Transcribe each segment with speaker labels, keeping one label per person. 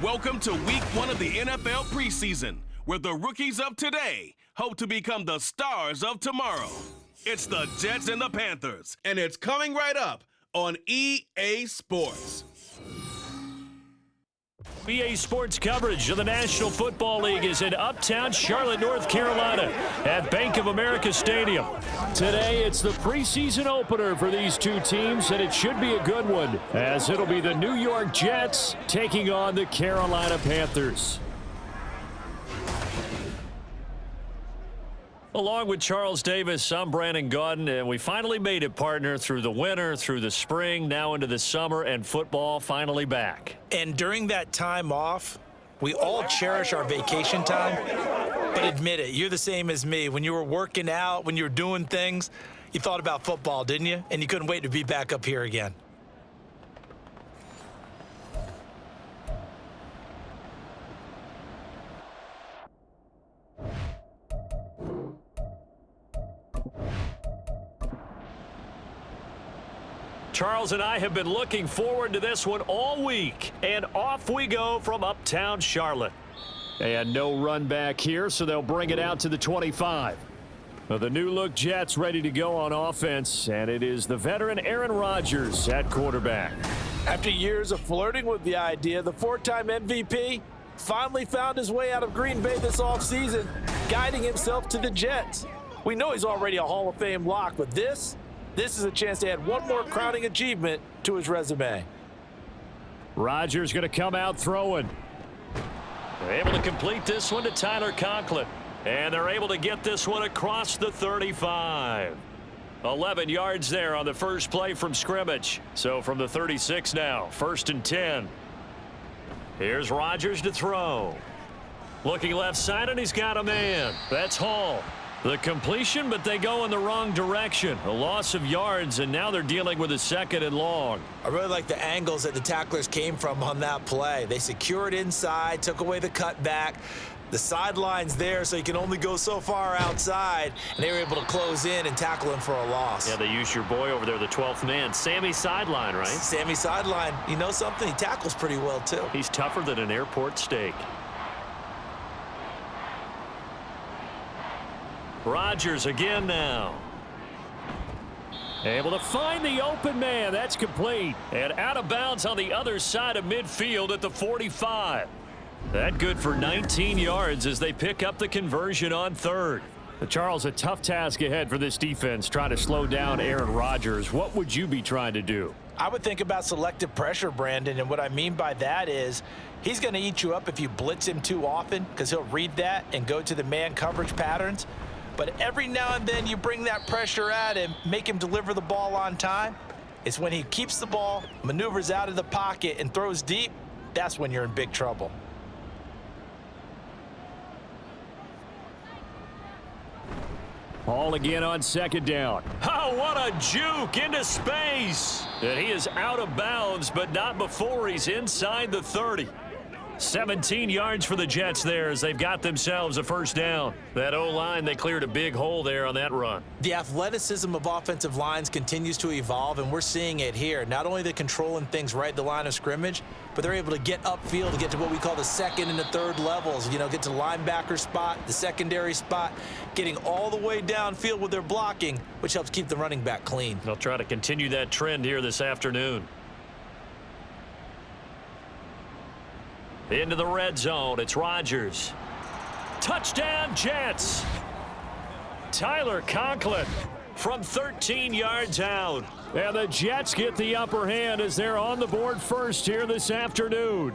Speaker 1: Welcome to week 1 of the NFL preseason, where the rookies of today hope to become the stars of tomorrow. It's the Jets and the Panthers, and it's coming right up on EA Sports.
Speaker 2: EA Sports coverage of the National Football League is in uptown Charlotte, North Carolina at Bank of America Stadium. Today, it's the preseason opener for these two teams, and it should be a good one, as it'll be the New York Jets taking on the Carolina Panthers. Along with Charles Davis, I'm Brandon Gaudin, and we finally made it, partner, through the winter, through the spring, now into the summer, and football finally back.
Speaker 3: And during that time off, we all cherish our vacation time, but admit it, you're the same as me. When you were working out, when you were doing things, you thought about football, didn't you? And you couldn't wait to be back up here again.
Speaker 2: Charles and I have been looking forward to this one all week, and off we go from uptown Charlotte. And no run back here, so they'll bring it out to the 25. The new-look Jets ready to go on offense, and it is the veteran Aaron Rodgers at quarterback.
Speaker 3: After years of flirting with the idea, the four-time MVP finally found his way out of Green Bay this offseason, guiding himself to the Jets. We know he's already a Hall of Fame lock, but this is a chance to add one more crowning achievement to his resume.
Speaker 2: Rodgers going to come out throwing. They're able to complete this one to Tyler Conklin. And they're able to get this one across the 35. 11 yards there on the first play from scrimmage. So from the 36 now, 1st and 10. Here's Rodgers to throw. Looking left side, and he's got a man. That's Hall. The completion, but they go in the wrong direction. A loss of yards, and now they're dealing with a 2nd and long.
Speaker 3: I really like the angles that the tacklers came from on that play. They secured inside, took away the cutback. The sideline's there, so you can only go so far outside, and they were able to close in and tackle him for a loss.
Speaker 2: Yeah, they used your boy over there, the 12th man, Sammy Sideline, right?
Speaker 3: Sammy Sideline. You know something? He tackles pretty well, too.
Speaker 2: He's tougher than an airport steak. Rodgers again now. Able to find the open man. That's complete. And out of bounds on the other side of midfield at the 45. That good for 19 yards as they pick up the conversion on 3rd. Charles, a tough task ahead for this defense, trying to slow down Aaron Rodgers. What would you be trying to do?
Speaker 3: I would think about selective pressure, Brandon, and what I mean by that is he's going to eat you up if you blitz him too often, because he'll read that and go to the man coverage patterns. But every now and then you bring that pressure at him, make him deliver the ball on time. It's when he keeps the ball, maneuvers out of the pocket, and throws deep, that's when you're in big trouble.
Speaker 2: Hall again on 2nd down. Oh, what a juke into space. And he is out of bounds, but not before he's inside the 30. 17 yards for the Jets there as they've got themselves a 1st down. That O-line, they cleared a big hole there on that run.
Speaker 3: The athleticism of offensive lines continues to evolve, and we're seeing it here. Not only they're controlling things right at the line of scrimmage, but they're able to get upfield to get to what we call the 2nd and the 3rd levels. You know, get to the linebacker spot, the secondary spot, getting all the way downfield with their blocking, which helps keep the running back clean.
Speaker 2: They'll try to continue that trend here this afternoon. Into the red zone, it's Rodgers. Touchdown, Jets. Tyler Conklin from 13 yards out. And the Jets get the upper hand as they're on the board first here this afternoon.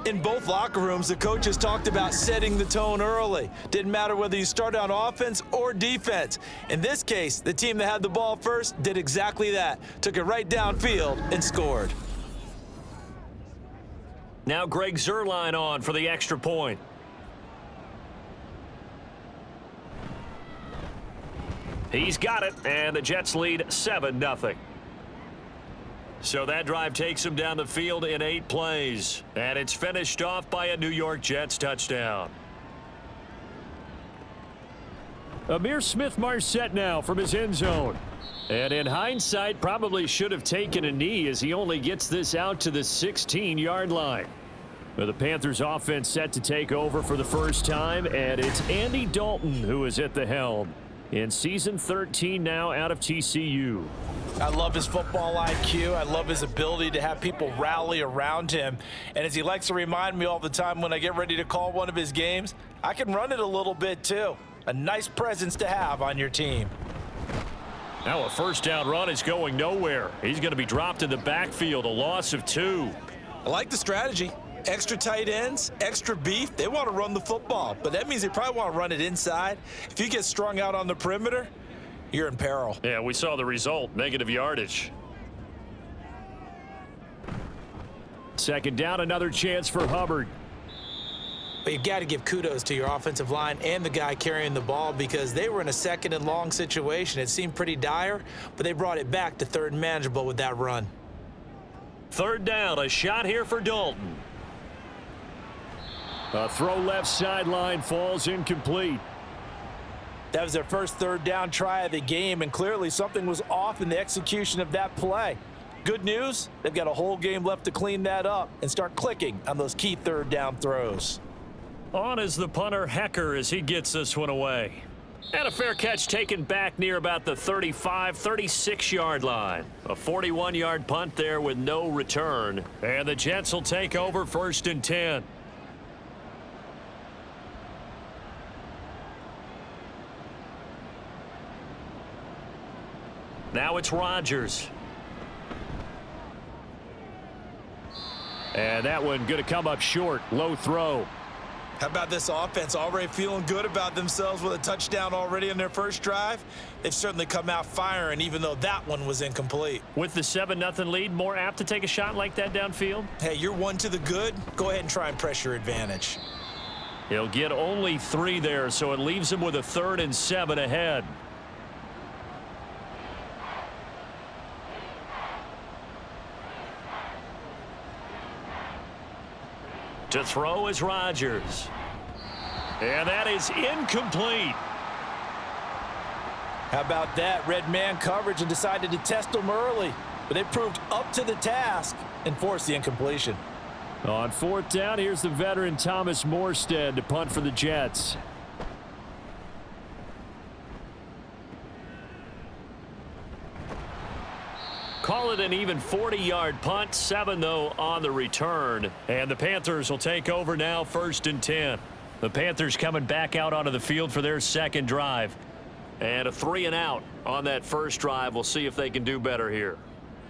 Speaker 3: In both locker rooms, the coaches talked about setting the tone early. Didn't matter whether you start on offense or defense. In this case, the team that had the ball first did exactly that. Took it right downfield and scored.
Speaker 2: Now Greg Zuerlein on for the extra point. He's got it, and the Jets lead 7-0. So that drive takes him down the field in 8 plays. And it's finished off by a New York Jets touchdown. Amir Smith-Marset now from his end zone. And in hindsight, probably should have taken a knee as he only gets this out to the 16-yard line. Well, the Panthers offense set to take over for the first time, and it's Andy Dalton who is at the helm. In season 13 now out of TCU.
Speaker 3: I love his football IQ. I love his ability to have people rally around him. And as he likes to remind me all the time when I get ready to call one of his games, I can run it a little bit too. A nice presence to have on your team.
Speaker 2: Now a first down run is going nowhere. He's going to be dropped in the backfield, a loss of 2.
Speaker 3: I like the strategy. Extra tight ends, extra beef. They want to run the football, but that means they probably want to run it inside. If you get strung out on the perimeter, you're in peril.
Speaker 2: Yeah, we saw the result, negative yardage. Second down, another chance for Hubbard.
Speaker 3: But you've got to give kudos to your offensive line and the guy carrying the ball because they were in a second and long situation. It seemed pretty dire, but they brought it back to third and manageable with that run.
Speaker 2: Third down, a shot here for Dalton. A throw left sideline falls incomplete.
Speaker 3: That was their first third down try of the game, and clearly something was off in the execution of that play. Good news, they've got a whole game left to clean that up and start clicking on those key third down throws.
Speaker 2: On is the punter Hecker as he gets this one away. And a fair catch taken back near about the 35, 36-yard line. A 41-yard punt there with no return. And the Jets will take over first and 10. Now it's Rodgers. And that one going to come up short. Low throw.
Speaker 3: How about this offense already feeling good about themselves with a touchdown already in their first drive? They've certainly come out firing, even though that one was incomplete.
Speaker 2: With the 7-0 lead, more apt to take a shot like that downfield?
Speaker 3: Hey, you're one to the good. Go ahead and try and press your advantage.
Speaker 2: He'll get only 3 there, so it leaves him with a 3rd and 7 ahead. To throw is Rodgers. And that is incomplete.
Speaker 3: How about that? Red man coverage and decided to test them early. But they proved up to the task and forced the incompletion.
Speaker 2: On 4th down, here's the veteran Thomas Morstead to punt for the Jets. Call it an even 40-yard punt, 7 though on the return. And the Panthers will take over now, 1st and 10. The Panthers coming back out onto the field for their second drive. And a 3-and-out on that first drive. We'll see if they can do better here.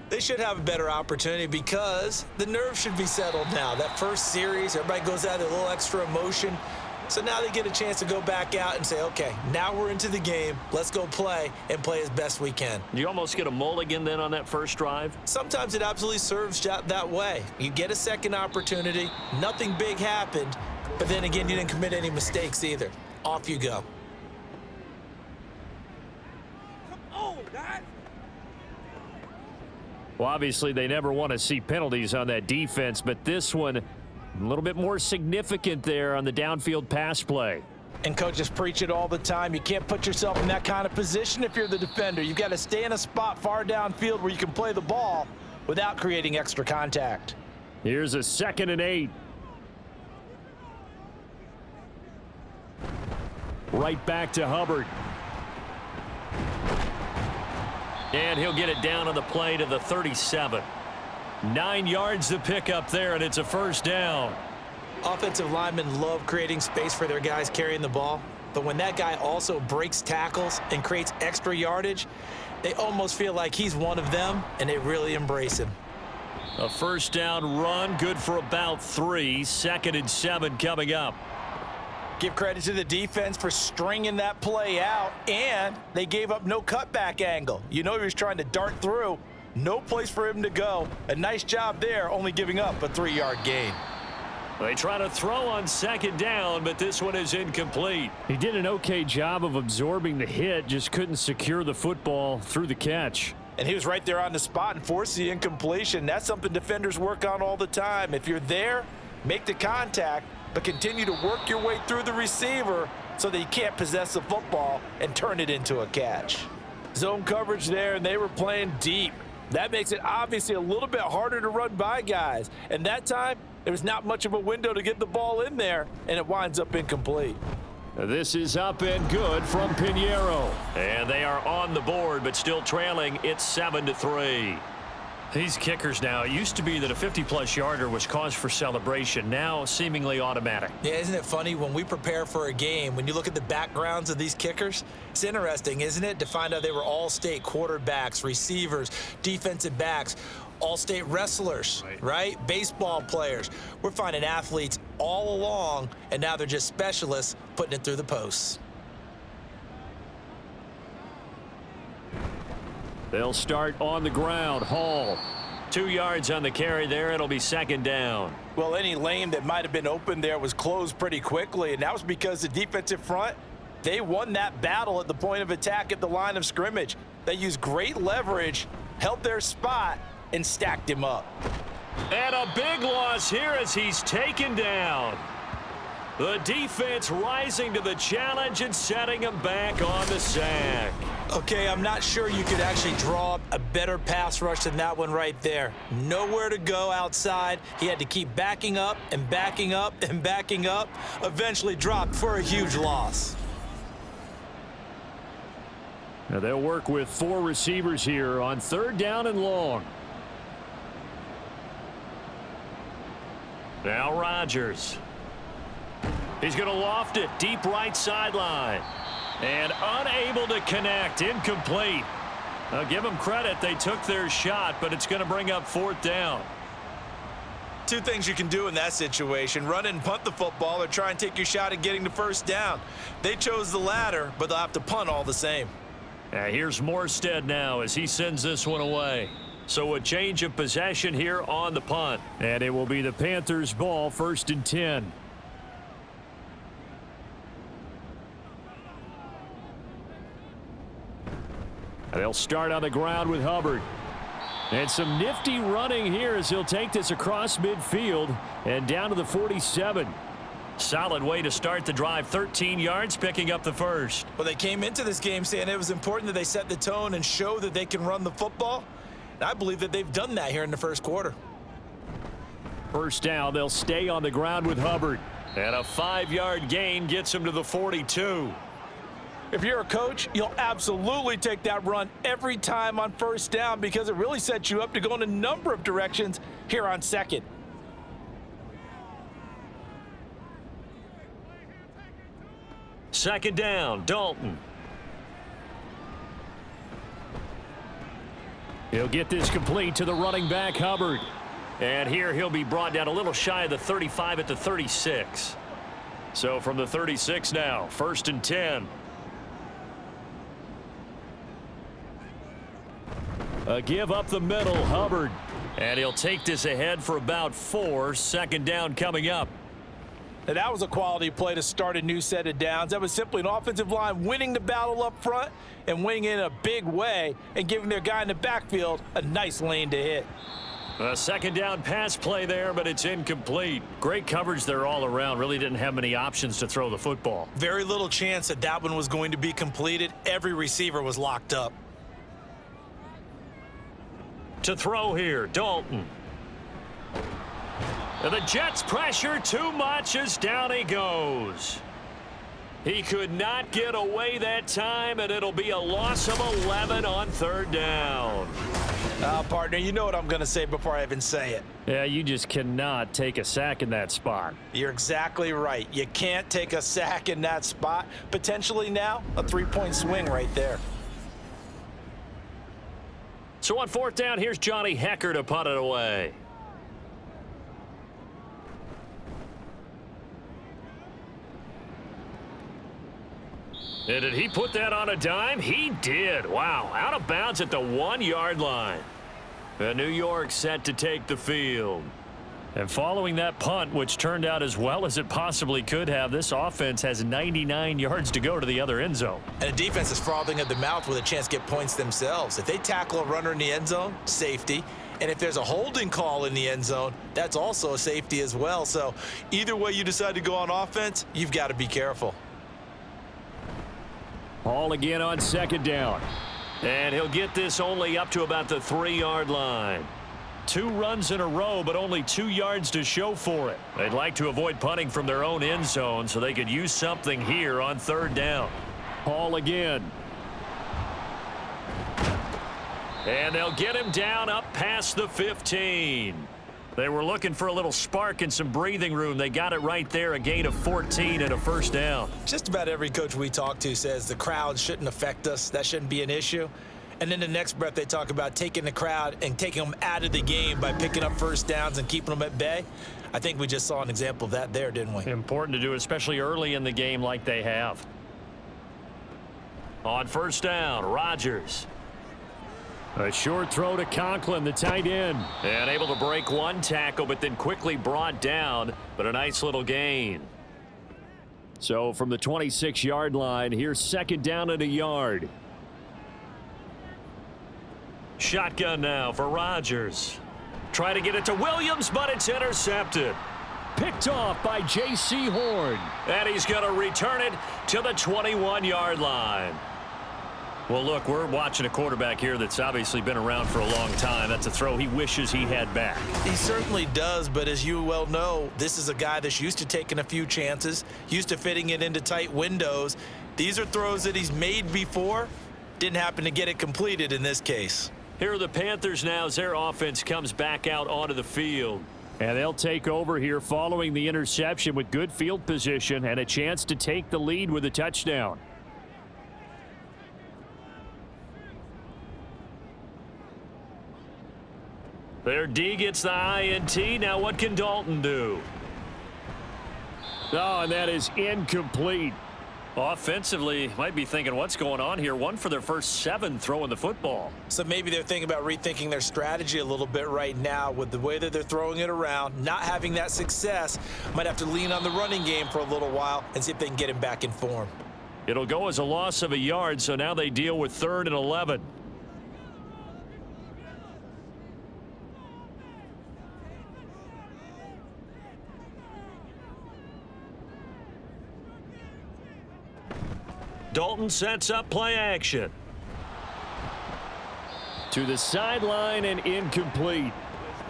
Speaker 3: They should have a better opportunity because the nerves should be settled now. That first series, everybody goes out with a little extra emotion. So now they get a chance to go back out and say, okay, now we're into the game. Let's go play and play as best we can.
Speaker 2: You almost get a mulligan then on that first drive?
Speaker 3: Sometimes it absolutely serves that way. You get a second opportunity. Nothing big happened. But then again, you didn't commit any mistakes either. Off you go.
Speaker 4: Come on, guys.
Speaker 2: Well, obviously, they never want to see penalties on that defense, but this one, a little bit more significant there on the downfield pass play.
Speaker 3: And coaches preach it all the time. You can't put yourself in that kind of position if you're the defender. You've got to stay in a spot far downfield where you can play the ball without creating extra contact.
Speaker 2: Here's a 2nd and 8. Right back to Hubbard. And he'll get it down on the play to the 37. 9 yards to pick up there, and it's a first down.
Speaker 3: Offensive linemen love creating space for their guys carrying the ball, but when that guy also breaks tackles and creates extra yardage, they almost feel like he's one of them, and they really embrace him.
Speaker 2: A first down run, good for about 3. 2nd and 7 coming up.
Speaker 3: Give credit to the defense for stringing that play out, and they gave up no cutback angle. You know he was trying to dart through. No place for him to go. A nice job there, only giving up a 3-yard gain.
Speaker 2: They try to throw on 2nd down, but this one is incomplete. He did an okay job of absorbing the hit, just couldn't secure the football through the catch.
Speaker 3: And he was right there on the spot and forced the incompletion. That's something defenders work on all the time. If you're there, make the contact, but continue to work your way through the receiver so that you can't possess the football and turn it into a catch. Zone coverage there, and they were playing deep. That makes it obviously a little bit harder to run by guys. And that time, There's not much of a window to get the ball in there, and it winds up incomplete.
Speaker 2: This is up and good from Pinheiro. And they are on the board, but still trailing. It's 7-3. These kickers now, it used to be that a 50-plus yarder was cause for celebration. Now, seemingly automatic.
Speaker 3: Yeah, isn't it funny when we prepare for a game, when you look at the backgrounds of these kickers, it's interesting, isn't it, to find out they were all-state quarterbacks, receivers, defensive backs, all-state wrestlers, right? Baseball players. We're finding athletes all along, and now they're just specialists putting it through the posts.
Speaker 2: They'll start on the ground. Hall, 2 yards on the carry there. It'll be second down.
Speaker 3: Well, any lane that might have been open there was closed pretty quickly, and that was because the defensive front, they won that battle at the point of attack at the line of scrimmage. They used great leverage, held their spot, and stacked him up.
Speaker 2: And a big loss here as he's taken down. The defense rising to the challenge and setting him back on the sack.
Speaker 3: Okay, I'm not sure you could actually draw up a better pass rush than that one right there. Nowhere to go outside. He had to keep backing up and backing up and backing up. Eventually dropped for a huge loss.
Speaker 2: Now they'll work with 4 receivers here on 3rd down and long. Now Rodgers. He's going to loft it deep right sideline. And unable to connect. Incomplete. I'll give them credit. They took their shot, but it's going to bring up 4th down.
Speaker 3: 2 things you can do in that situation. Run and punt the football or try and take your shot at getting the 1st down. They chose the latter, but they'll have to punt all the same.
Speaker 2: Here's Morstead now as he sends this one away. So a change of possession here on the punt. And it will be the Panthers' ball, 1st and 10. And they'll start on the ground with Hubbard. And some nifty running here as he'll take this across midfield and down to the 47. Solid way to start the drive. 13 yards, picking up the 1st.
Speaker 3: Well, they came into this game saying it was important that they set the tone and show that they can run the football. And I believe that they've done that here in the 1st quarter.
Speaker 2: 1st down, they'll stay on the ground with Hubbard. And a 5-yard gain gets him to the 42.
Speaker 3: If you're a coach, you'll absolutely take that run every time on 1st down because it really sets you up to go in a number of directions here on 2nd.
Speaker 2: Second down, Dalton. He'll get this complete to the running back, Hubbard. And here he'll be brought down a little shy of the 35 at the 36. So from the 36 now, 1st and 10. A give up the middle, Hubbard. And he'll take this ahead for about 4. 2nd down coming up.
Speaker 3: Now, that was a quality play to start a new set of downs. That was simply an offensive line winning the battle up front and winning in a big way and giving their guy in the backfield a nice lane to hit.
Speaker 2: A 2nd down pass play there, but it's incomplete. Great coverage there all around. Really didn't have many options to throw the football.
Speaker 3: Very little chance that that one was going to be completed. Every receiver was locked up.
Speaker 2: To throw here, Dalton. And the Jets pressure too much as down he goes. He could not get away that time, and it'll be a loss of 11 on 3rd down.
Speaker 3: Partner, you know what I'm going to say before I even say it.
Speaker 2: Yeah, you just cannot take a sack in that spot.
Speaker 3: You're exactly right. You can't take a sack in that spot. Potentially now, a 3-point swing right there.
Speaker 2: So on 4th down, here's Johnny Hecker to punt it away. And did he put that on a dime? He did. Wow, out of bounds at the 1-yard line. And New York set to take the field. And following that punt, which turned out as well as it possibly could have, this offense has 99 yards to go to the other end zone.
Speaker 3: And the defense is frothing at the mouth with a chance to get points themselves. If they tackle a runner in the end zone, safety. And if there's a holding call in the end zone, that's also a safety as well. So either way you decide to go on offense, you've got to be careful.
Speaker 2: Hall again on 2nd down. And he'll get this only up to about the 3-yard line. 2 runs in a row, but only 2 yards to show for it. They'd like to avoid punting from their own end zone so they could use something here on 3rd down.
Speaker 5: Ball again.
Speaker 2: And they'll get him down up past the 15. They were looking for a little spark and some breathing room. They got it right there, a gain of 14 and a 1st down.
Speaker 3: Just about every coach we talk to says the crowd shouldn't affect us. That shouldn't be an issue. And then the next breath they talk about taking the crowd and taking them out of the game by picking up 1st downs and keeping them at bay. I think we just saw an example of that there, didn't we?
Speaker 2: Important to do, especially early in the game like they have. On 1st down, Rodgers.
Speaker 5: A short throw to Conklin, the tight end.
Speaker 2: And able to break 1 tackle, but then quickly brought down, but a nice little gain.
Speaker 5: So from the 26-yard line, here's 2nd down and a yard.
Speaker 2: Shotgun now for Rodgers. Try to get it to Williams, but it's intercepted.
Speaker 5: Picked off by J.C. Horn.
Speaker 2: And he's going to return it to the 21-yard line. Well, look, we're watching a quarterback here that's obviously been around for a long time. That's a throw he wishes he had back.
Speaker 3: He certainly does, but as you well know, this is a guy that's used to taking a few chances, used to fitting it into tight windows. These are throws that he's made before. Didn't happen to get it completed in this case.
Speaker 2: Here are the Panthers now as their offense comes back out onto the field.
Speaker 5: And they'll take over here following the interception with good field position and a chance to take the lead with a touchdown.
Speaker 2: Their D gets the INT. Now what can Dalton do?
Speaker 5: Oh, and that is incomplete.
Speaker 2: Offensively, might be thinking, what's going on here? 1 for their first 7 throwing the football.
Speaker 3: So maybe they're thinking about rethinking their strategy a little bit right now with the way that they're throwing it around, not having that success. Might have to lean on the running game for a little while and see if they can get him back in form.
Speaker 2: It'll go as a loss of a yard, so now they deal with 3rd and 11. Dalton sets up play action.
Speaker 5: To the sideline and incomplete.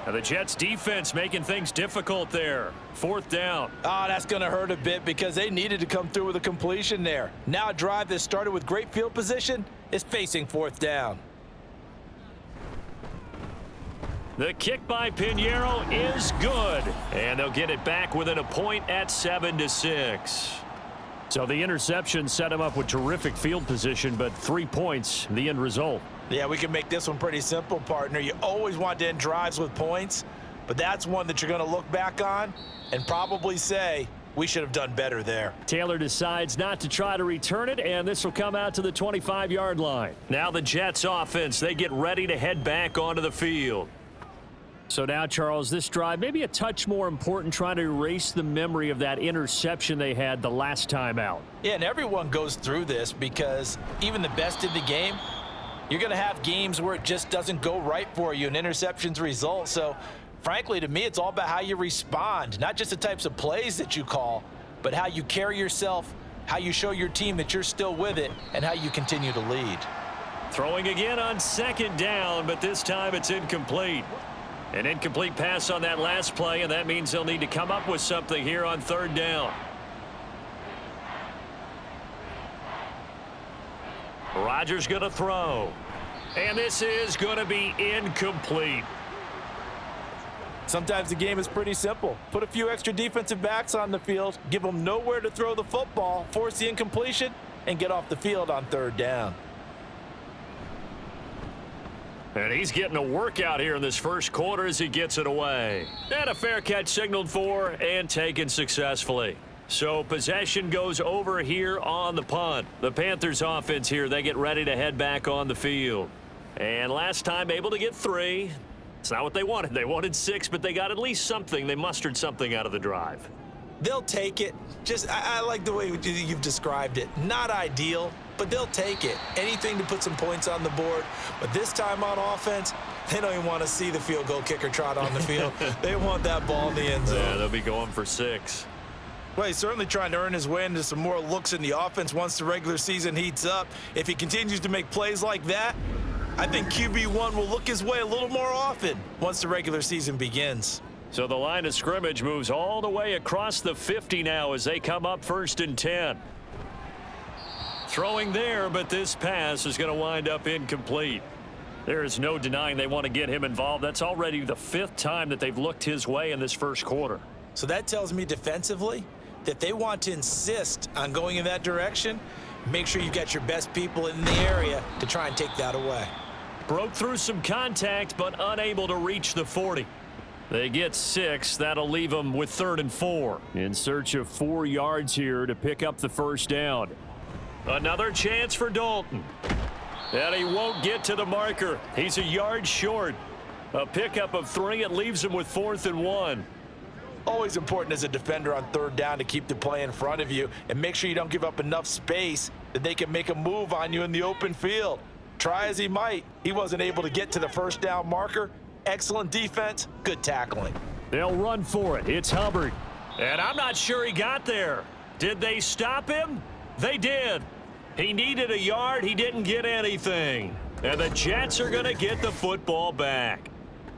Speaker 2: Now the Jets defense making things difficult there. 4th down.
Speaker 3: Oh, that's going to hurt a bit because they needed to come through with a completion there. Now a drive that started with great field position is facing 4th down.
Speaker 2: The kick by Pinheiro is good. And they'll get it back within a point at 7-6.
Speaker 5: So the interception set him up with terrific field position, but 3 points, the end result.
Speaker 3: Yeah, we can make this one pretty simple, partner. You always want to end drives with points, but that's one that you're going to look back on and probably say, we should have done better there.
Speaker 5: Taylor decides not to try to return it, and this will come out to the 25-yard line.
Speaker 2: Now the Jets offense, they get ready to head back onto the field.
Speaker 5: So now, Charles, this drive maybe a touch more important, trying to erase the memory of that interception they had the last time out.
Speaker 3: Yeah, and everyone goes through this because even the best in the game, you're going to have games where it just doesn't go right for you and interceptions result. So, frankly, to me, it's all about how you respond, not just the types of plays that you call, but how you carry yourself, how you show your team that you're still with it, and how you continue to lead.
Speaker 2: Throwing again on 2nd down, but this time it's incomplete. An incomplete pass on that last play, and that means they'll need to come up with something here on 3rd down. Rodgers going to throw. And this is going to be incomplete.
Speaker 3: Sometimes the game is pretty simple. Put a few extra defensive backs on the field, give them nowhere to throw the football, force the incompletion, and get off the field on 3rd down.
Speaker 2: And he's getting a workout here in this first quarter as he gets it away. And a fair catch signaled for and taken successfully. So possession goes over here on the punt. The Panthers offense here, they get ready to head back on the field. And last time able to get 3. It's not what they wanted. They wanted 6, but they got at least something. They mustered something out of the drive.
Speaker 3: They'll take it. I like the way you've described it. Not ideal, but they'll take it. Anything to put some points on the board. But this time on offense, they don't even want to see the field goal kicker trot on the field. They want that ball in the end zone.
Speaker 2: Yeah, they'll be going for 6.
Speaker 3: Well, he's certainly trying to earn his way into some more looks in the offense once the regular season heats up. If he continues to make plays like that, I think QB1 will look his way a little more often once the regular season begins.
Speaker 2: So the line of scrimmage moves all the way across the 50 now as they come up 1st and 10. Throwing there, but this pass is going to wind up incomplete. There is no denying they want to get him involved. That's already the 5th time that they've looked his way in this first quarter.
Speaker 3: So that tells me defensively that they want to insist on going in that direction. Make sure you get your best people in the area to try and take that away.
Speaker 2: Broke through some contact, but unable to reach the 40. They get 6. That'll leave them with 3rd and 4.
Speaker 5: In search of 4 yards here to pick up the first down.
Speaker 2: Another chance for Dalton. And he won't get to the marker. He's a yard short. A pickup of 3. It leaves him with 4th and 1.
Speaker 3: Always important as a defender on 3rd down to keep the play in front of you and make sure you don't give up enough space that they can make a move on you in the open field. Try as he might, he wasn't able to get to the first down marker. Excellent defense, good tackling.
Speaker 5: They'll run for it. It's Hubbard.
Speaker 2: And I'm not sure he got there. Did they stop him? They did. He needed a yard. He didn't get anything. And the Jets are going to get the football back.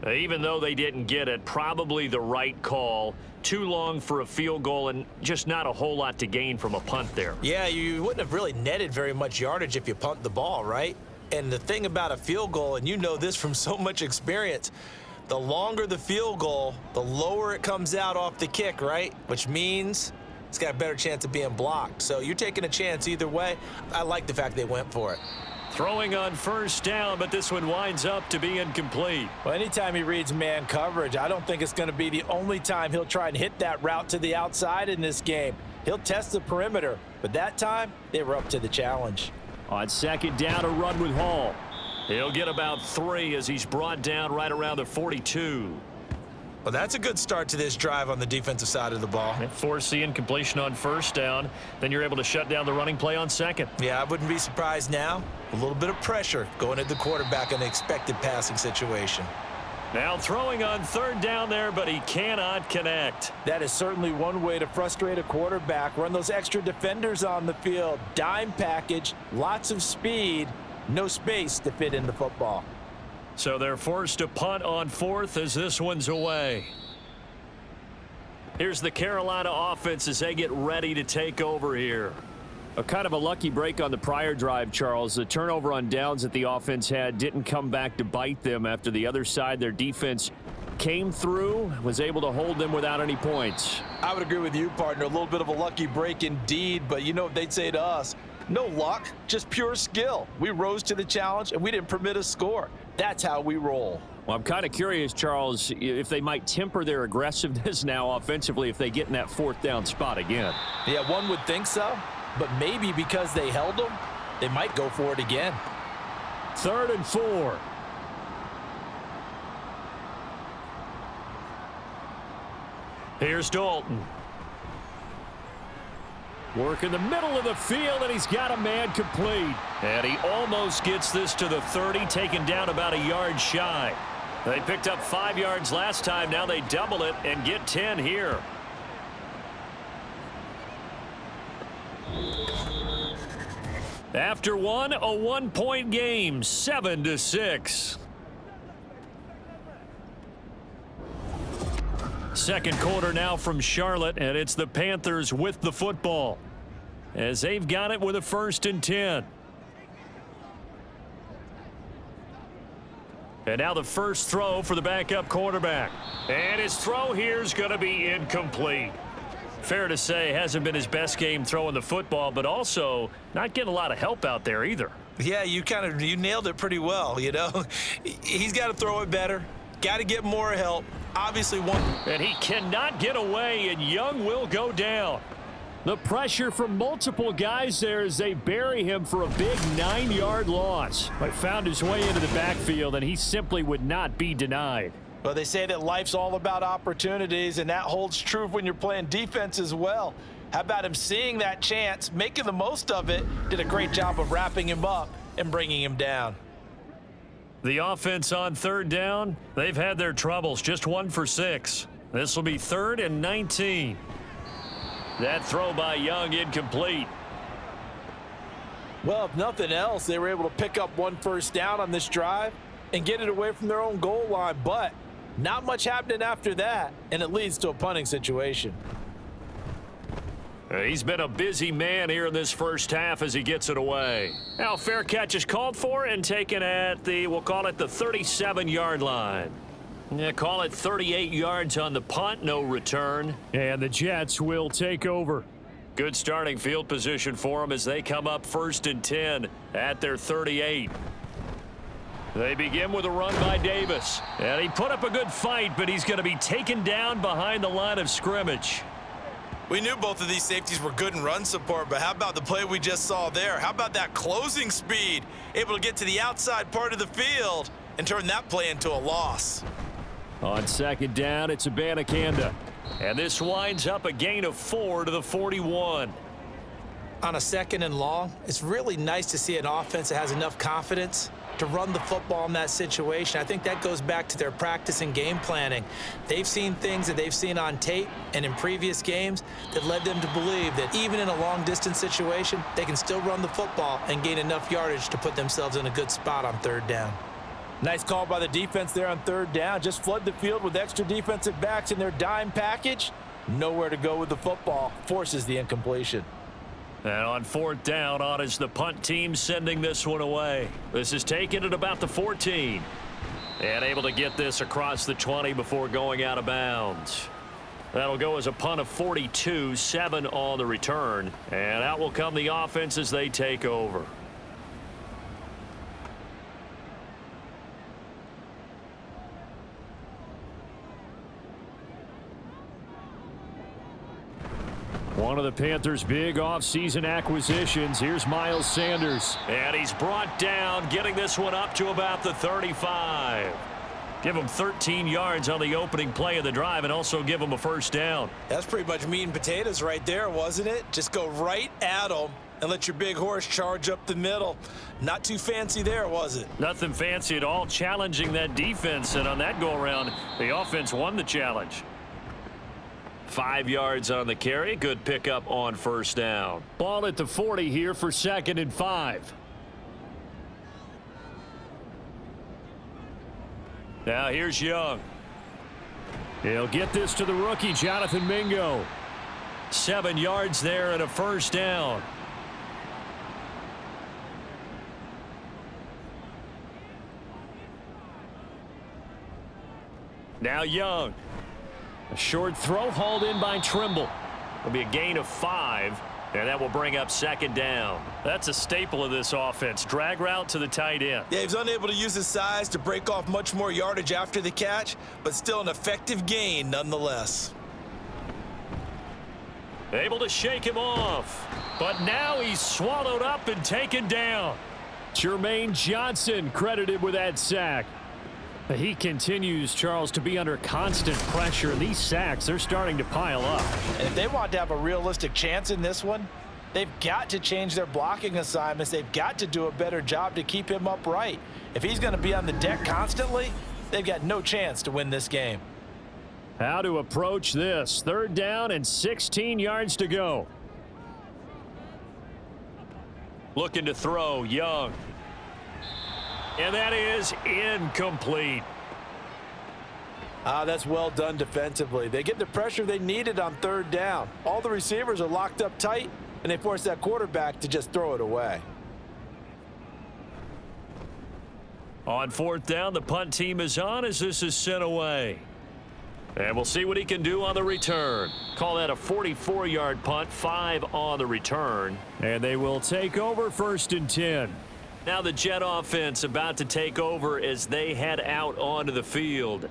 Speaker 2: Even though they didn't get it, probably the right call. Too long for a field goal and just not a whole lot to gain from a punt there.
Speaker 3: Yeah, you wouldn't have really netted very much yardage if you punt the ball, right? And the thing about a field goal, and you know this from so much experience, the longer the field goal, the lower it comes out off the kick, right? Which means it's got a better chance of being blocked. So you're taking a chance either way. I like the fact they went for it.
Speaker 2: Throwing on 1st down, but this one winds up to be incomplete.
Speaker 3: Well, anytime he reads man coverage, I don't think it's going to be the only time he'll try and hit that route to the outside in this game. He'll test the perimeter, but that time they were up to the challenge.
Speaker 5: On 2nd down, a run with Hall.
Speaker 2: He'll get about 3 as he's brought down right around the 42.
Speaker 3: Well, that's a good start to this drive on the defensive side of the ball.
Speaker 2: Force the incompletion on 1st down. Then you're able to shut down the running play on 2nd.
Speaker 3: Yeah, I wouldn't be surprised now. A little bit of pressure going at the quarterback in an expected passing situation.
Speaker 2: Now throwing on 3rd down there, but he cannot connect.
Speaker 3: That is certainly one way to frustrate a quarterback. Run those extra defenders on the field. Dime package, lots of speed, no space to fit in the football.
Speaker 2: So they're forced to punt on 4th as this one's away. Here's the Carolina offense as they get ready to take over here.
Speaker 5: A kind of a lucky break on the prior drive, Charles. The turnover on downs that the offense had didn't come back to bite them after the other side. Their defense came through, was able to hold them without any points.
Speaker 3: I would agree with you, partner. A little bit of a lucky break indeed, but you know what they'd say to us? No luck, just pure skill. We rose to the challenge, and we didn't permit a score. That's how we roll.
Speaker 5: Well, I'm kind of curious, Charles, if they might temper their aggressiveness now offensively if they get in that 4th down spot again.
Speaker 3: Yeah, one would think so, but maybe because they held them, they might go for it again.
Speaker 5: 3rd and 4.
Speaker 2: Here's Dalton.
Speaker 5: Work in the middle of the field, and he's got a man complete.
Speaker 2: And he almost gets this to the 30, taken down about a yard shy. They picked up 5 yards last time. Now they double it and get 10 here. After one, a 1-point game, 7-6. Second quarter now from Charlotte, and it's the Panthers with the football as they've got it with a 1st and 10. And now the first throw for the backup quarterback. And his throw here is going to be incomplete. Fair to say, hasn't been his best game throwing the football, but also not getting a lot of help out there either.
Speaker 3: Yeah, you nailed it pretty well, you know. He's got to throw it better. Got to get more help. Obviously one.
Speaker 2: And he cannot get away, and Young will go down.
Speaker 5: The pressure from multiple guys there as they bury him for a big 9-yard loss. But found his way into the backfield, and he simply would not be denied.
Speaker 3: Well, they say that life's all about opportunities, and that holds true when you're playing defense as well. How about him seeing that chance, making the most of it, did a great job of wrapping him up and bringing him down.
Speaker 2: The offense on 3rd down, they've had their troubles, just 1 for 6. This will be 3rd and 19. That throw by Young incomplete.
Speaker 3: Well, if nothing else, they were able to pick up one first down on this drive and get it away from their own goal line, but not much happening after that, and it leads to a punting situation.
Speaker 2: He's been a busy man here in this first half as he gets it away. Now, fair catch is called for and taken at the, we'll call it the 37-yard line. Yeah, call it 38 yards on the punt, no return.
Speaker 5: And the Jets will take over.
Speaker 2: Good starting field position for them as they come up 1st and 10 at their 38. They begin with a run by Davis. And he put up a good fight, but he's going to be taken down behind the line of scrimmage.
Speaker 3: We knew both of these safeties were good in run support, but how about the play we just saw there? How about that closing speed? Able to get to the outside part of the field and turn that play into a loss.
Speaker 5: On 2nd down, it's Abanikanda.
Speaker 2: And this winds up a gain of 4 to the 41.
Speaker 3: On a 2nd and long, it's really nice to see an offense that has enough confidence to run the football in that situation. I think that goes back to their practice and game planning. They've seen things that they've seen on tape and in previous games that led them to believe that even in a long-distance situation, they can still run the football and gain enough yardage to put themselves in a good spot on 3rd down. Nice call by the defense there on 3rd down. Just flood the field with extra defensive backs in their dime package. Nowhere to go with the football. Forces the incompletion.
Speaker 2: And on 4th down, on is the punt team sending this one away. This is taken at about the 14. And able to get this across the 20 before going out of bounds. That'll go as a punt of 42, 7 on the return. And out will come the offense as they take over.
Speaker 5: One of the Panthers' big offseason acquisitions. Here's Miles Sanders.
Speaker 2: And he's brought down, getting this one up to about the 35. Give him 13 yards on the opening play of the drive and also give him a 1st down.
Speaker 3: That's pretty much meat and potatoes right there, wasn't it? Just go right at them and let your big horse charge up the middle. Not too fancy there, was it?
Speaker 2: Nothing fancy at all, challenging that defense. And on that go-around, the offense won the challenge. 5 yards on the carry. Good pickup on 1st down.
Speaker 5: Ball at the 40 here for 2nd and 5.
Speaker 2: Now here's Young.
Speaker 5: He'll get this to the rookie, Jonathan Mingo.
Speaker 2: 7 yards there and a 1st down. Now Young.
Speaker 5: A short throw hauled in by Trimble.
Speaker 2: It'll be a gain of 5, and that will bring up 2nd down. That's a staple of this offense. Drag route to the tight end.
Speaker 3: Yeah, he was unable to use his size to break off much more yardage after the catch, but still an effective gain nonetheless.
Speaker 2: Able to shake him off, but now he's swallowed up and taken down.
Speaker 5: Jermaine Johnson credited with that sack. He continues, Charles, to be under constant pressure. These sacks, they're starting to pile up.
Speaker 3: And if they want to have a realistic chance in this one, they've got to change their blocking assignments. They've got to do a better job to keep him upright. If he's going to be on the deck constantly, they've got no chance to win this game.
Speaker 5: How to approach this. 3rd down and 16 yards to go.
Speaker 2: Looking to throw, Young. And that is incomplete.
Speaker 3: That's well done defensively. They get the pressure they needed on 3rd down. All the receivers are locked up tight, and they force that quarterback to just throw it away.
Speaker 2: On 4th down, the punt team is on as this is sent away. And we'll see what he can do on the return. Call that a 44-yard punt, 5 on the return.
Speaker 5: And they will take over 1st and 10.
Speaker 2: Now the Jet offense about to take over as they head out onto the field.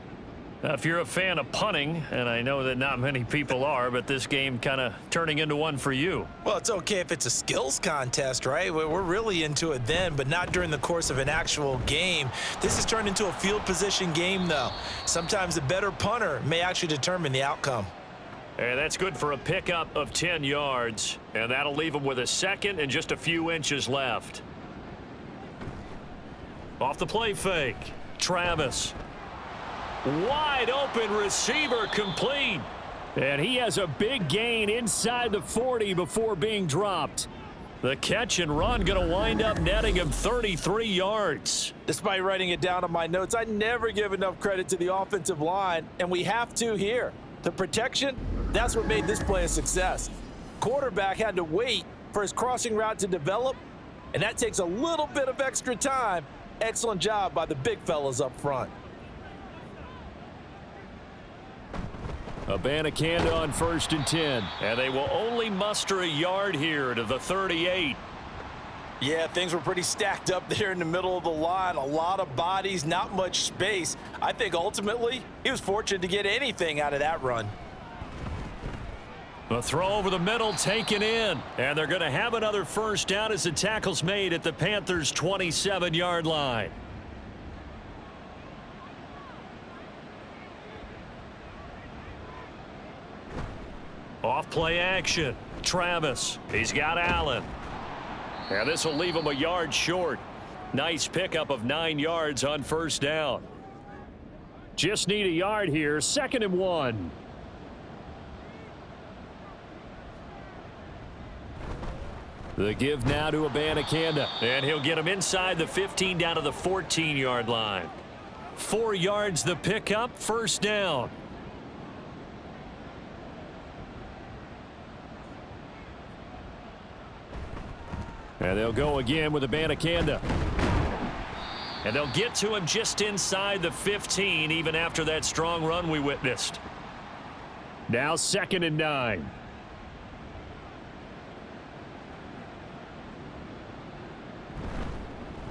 Speaker 2: Now, if you're a fan of punting, and I know that not many people are, but this game kind of turning into one for you.
Speaker 3: Well, it's okay if it's a skills contest, right? We're really into it then, but not during the course of an actual game. This has turned into a field position game, though. Sometimes the better punter may actually determine the outcome.
Speaker 2: And that's good for a pickup of 10 yards, and that'll leave them with a 2nd and just a few inches left. Off the play fake, Travis. Wide open receiver complete.
Speaker 5: And he has a big gain inside the 40 before being dropped.
Speaker 2: The catch and run going to wind up netting him 33 yards.
Speaker 3: Despite writing it down on my notes, I never give enough credit to the offensive line, and we have to here. The protection, that's what made this play a success. Quarterback had to wait for his crossing route to develop, and that takes a little bit of extra time. Excellent job by the big fellas up front.
Speaker 2: Abanikanda on 1st and 10. And they will only muster a yard here to the 38.
Speaker 3: Yeah, things were pretty stacked up there in the middle of the line. A lot of bodies, not much space. I think ultimately he was fortunate to get anything out of that run.
Speaker 2: The throw over the middle taken in. And they're going to have another first down as the tackle's made at the Panthers' 27-yard line. Off play action. Travis. He's got Allen. And this will leave him a yard short. Nice pickup of 9 yards on first down.
Speaker 5: Just need a yard here. 2nd and 1.
Speaker 2: The give now to Abanikanda. And he'll get him inside the 15 down to the 14-yard line. 4 yards the pickup. First down. And they'll go again with Abanikanda. And they'll get to him just inside the 15, even after that strong run we witnessed.
Speaker 5: Now 2nd and 9.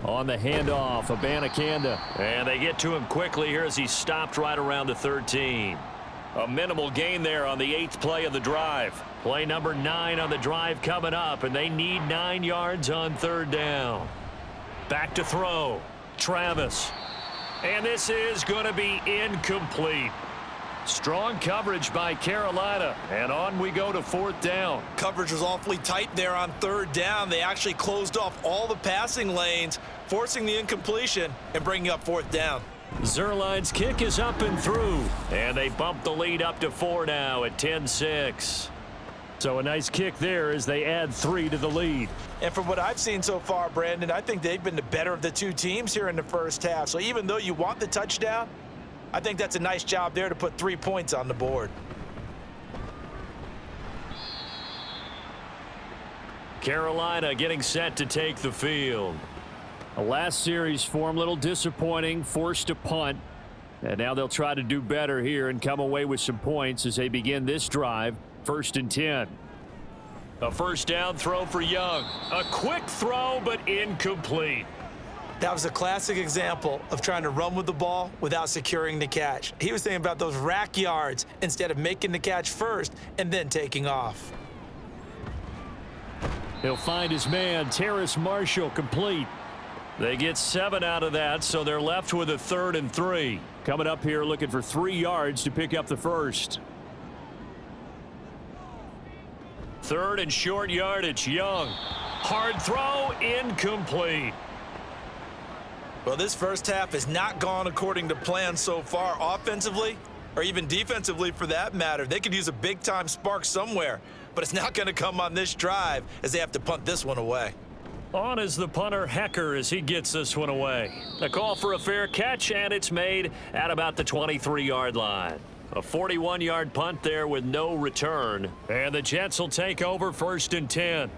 Speaker 2: On the handoff, Abanikanda. And they get to him quickly here as he stopped right around the 13. A minimal gain there on the 8th play of the drive. Play number 9 on the drive coming up, and they need 9 yards on 3rd down. Back to throw. Travis. And this is going to be incomplete. Strong coverage by Carolina, and on we go to 4th down.
Speaker 3: Coverage was awfully tight there on 3rd down. They actually closed off all the passing lanes, forcing the incompletion and bringing up 4th down.
Speaker 2: Zerline's kick is up and through, and they bump the lead up to 4 now at 10-6.
Speaker 5: So a nice kick there as they add 3 to the lead.
Speaker 3: And from what I've seen so far, Brandon, I think they've been the better of the two teams here in the first half. So even though you want the touchdown, I think that's a nice job there to put 3 points on the board.
Speaker 2: Carolina getting set to take the field.
Speaker 5: The last series form, a little disappointing, forced to punt. And now they'll try to do better here and come away with some points as they begin this drive. 1st and 10.
Speaker 2: A first down throw for Young. A quick throw, but incomplete.
Speaker 3: That was a classic example of trying to run with the ball without securing the catch. He was thinking about those rack yards instead of making the catch first and then taking off.
Speaker 5: He'll find his man, Terrace Marshall, complete.
Speaker 2: They get 7 out of that, so they're left with a 3rd and 3.
Speaker 5: Coming up here looking for 3 yards to pick up the first.
Speaker 2: 3rd and short yardage, Young. Hard throw, incomplete.
Speaker 3: Well, this first half has not gone according to plan so far offensively or even defensively for that matter. They could use a big-time spark somewhere, but it's not going to come on this drive as they have to punt this one away.
Speaker 2: On is the punter, Hecker, as he gets this one away. A call for a fair catch, and it's made at about the 23-yard line. A 41-yard punt there with no return. And the Jets will take over 1st and 10.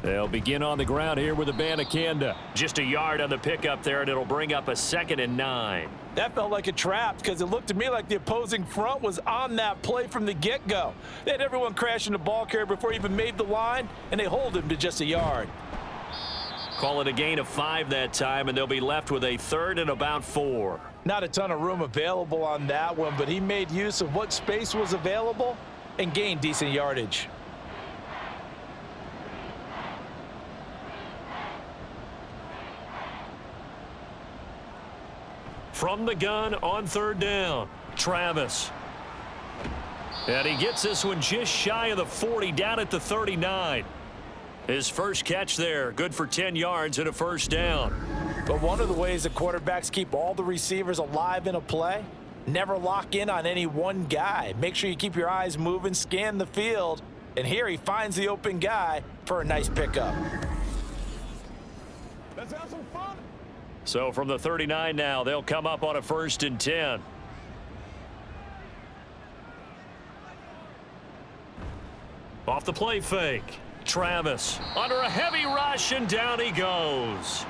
Speaker 5: They'll begin on the ground here with Abanikanda.
Speaker 2: Just a yard on the pickup there, and it'll bring up a 2nd and 9.
Speaker 3: That felt like a trap because it looked to me like the opposing front was on that play from the get-go. They had everyone crashing the ball carrier before he even made the line, and they hold him to just a yard.
Speaker 2: Call it a gain of 5 that time, and they'll be left with a 3rd and about 4.
Speaker 3: Not a ton of room available on that one, but he made use of what space was available and gained decent yardage.
Speaker 2: From the gun on 3rd down, Travis. And he gets this one just shy of the 40, down at the 39. His first catch there, good for 10 yards and a first down.
Speaker 3: But one of the ways that quarterbacks keep all the receivers alive in a play Never lock in on any one guy. Make sure you keep your eyes moving, scan the field, and here he finds the open guy for a nice pickup.
Speaker 4: Let's have some fun.
Speaker 2: So from the 39 now, they'll come up on a 1st and 10. Off the play fake. Travis under a heavy rush, and down he goes.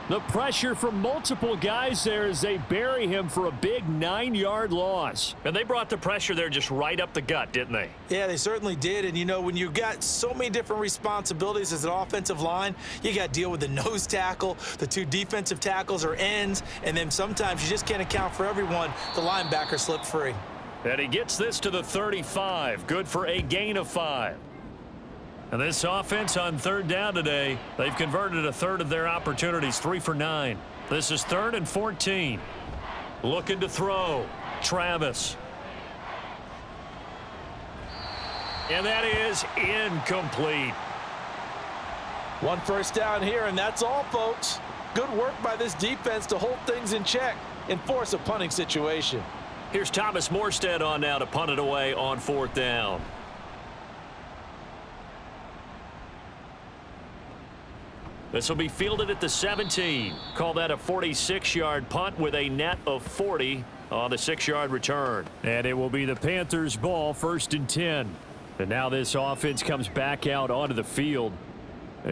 Speaker 5: The pressure from multiple guys there as they bury him for a big 9-yard loss.
Speaker 2: And they brought the pressure there just right up the gut, didn't they?
Speaker 3: Yeah, they certainly did. And, you know, when you've got so many different responsibilities as an offensive line, you got to deal with the nose tackle, the 2 defensive tackles or ends, and then sometimes you just can't account for everyone. The linebacker slipped free.
Speaker 2: And he gets this to the 35. Good for a gain of 5. And this offense on 3rd down today, they've converted a third of their opportunities, 3 for 9. This is 3rd and 14. Looking to throw. Travis. And that is incomplete.
Speaker 3: 1 first down here, and that's all, folks. Good work by this defense to hold things in check and force a punting situation.
Speaker 2: Here's Thomas Morstead on now to punt it away on 4th down. This will be fielded at the 17. Call that a 46-yard punt with a net of 40 on the 6-yard return.
Speaker 5: And it will be the Panthers' ball, 1st and 10. And now this offense comes back out onto the field.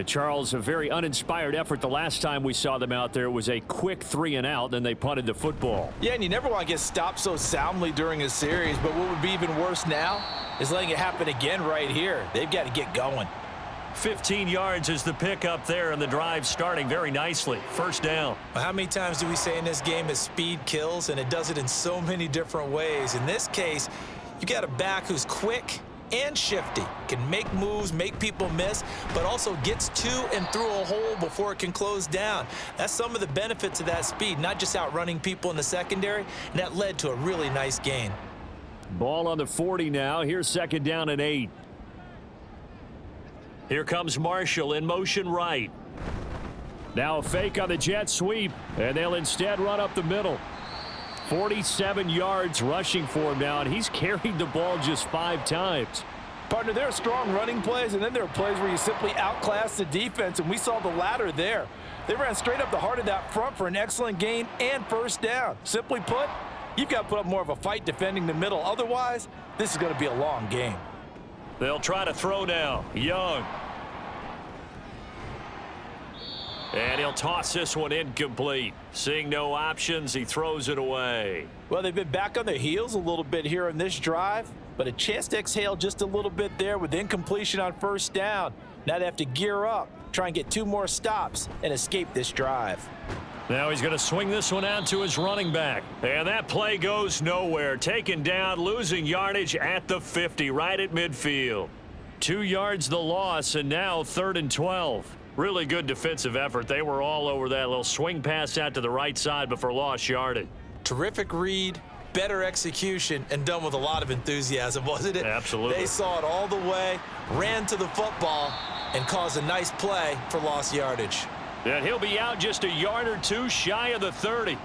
Speaker 5: Charles, a very uninspired effort. The last time we saw them out there was a quick 3 and out, then they punted the football.
Speaker 3: Yeah, and you never want to get stopped so soundly during a series, but what would be even worse now is letting it happen again right here. They've got to get going.
Speaker 2: 15 yards is the pickup there, and the drive starting very nicely. 1st down.
Speaker 3: Well, how many times do we say in this game that speed kills, and it does it in so many different ways? In this case, you got a back who's quick and shifty, can make moves, make people miss, but also gets to and through a hole before it can close down. That's some of the benefits of that speed, not just outrunning people in the secondary, and that led to a really nice gain.
Speaker 5: Ball on the 40 now. Here's 2nd down and 8.
Speaker 2: Here comes Marshall in motion right.
Speaker 5: Now a fake on the jet sweep, and they'll instead run up the middle. 47 yards rushing for him now, and he's carried the ball just 5 times.
Speaker 3: Partner, there are strong running plays, and then there are plays where you simply outclass the defense, and we saw the latter there. They ran straight up the heart of that front for an excellent gain and 1st down. Simply put, you've got to put up more of a fight defending the middle. Otherwise, this is going to be a long game.
Speaker 2: They'll try to throw now. Young. And he'll toss this one incomplete. Seeing no options, he throws it away.
Speaker 3: Well, they've been back on their heels a little bit here in this drive, but a chance to exhale just a little bit there with incompletion on 1st down. Now they have to gear up, try and get 2 more stops, and escape this drive.
Speaker 2: Now he's going to swing this one out to his running back. And that play goes nowhere. Taken down, losing yardage at the 50, right at midfield. 2 yards the loss, and now 3rd and 12. Really good defensive effort. They were all over that little swing pass out to the right side before lost yardage.
Speaker 3: Terrific read, better execution, and done with a lot of enthusiasm, wasn't it?
Speaker 2: Absolutely.
Speaker 3: They saw it all the way, ran to the football, and caused a nice play for lost yardage.
Speaker 2: And he'll be out just a yard or 2 shy of the 30.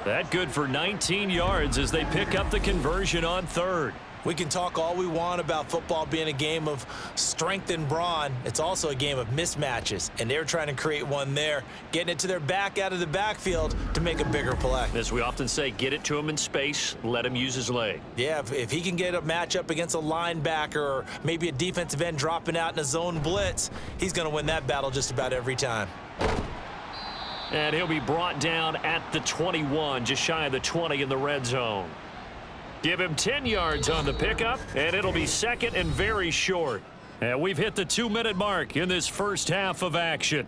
Speaker 2: That good for 19 yards as they pick up the conversion on 3rd.
Speaker 3: We can talk all we want about football being a game of strength and brawn. It's also a game of mismatches, and they're trying to create one there, getting it to their back out of the backfield to make a bigger play.
Speaker 2: As we often say, get it to him in space, let him use his leg.
Speaker 3: Yeah, if he can get a matchup against a linebacker or maybe a defensive end dropping out in a zone blitz, he's going to win that battle just about every time.
Speaker 2: And he'll be brought down at the 21, just shy of the 20 in the red zone. Give him 10 yards on the pickup, and it'll be 2nd and very short. And we've hit the 2-minute mark in this first half of action.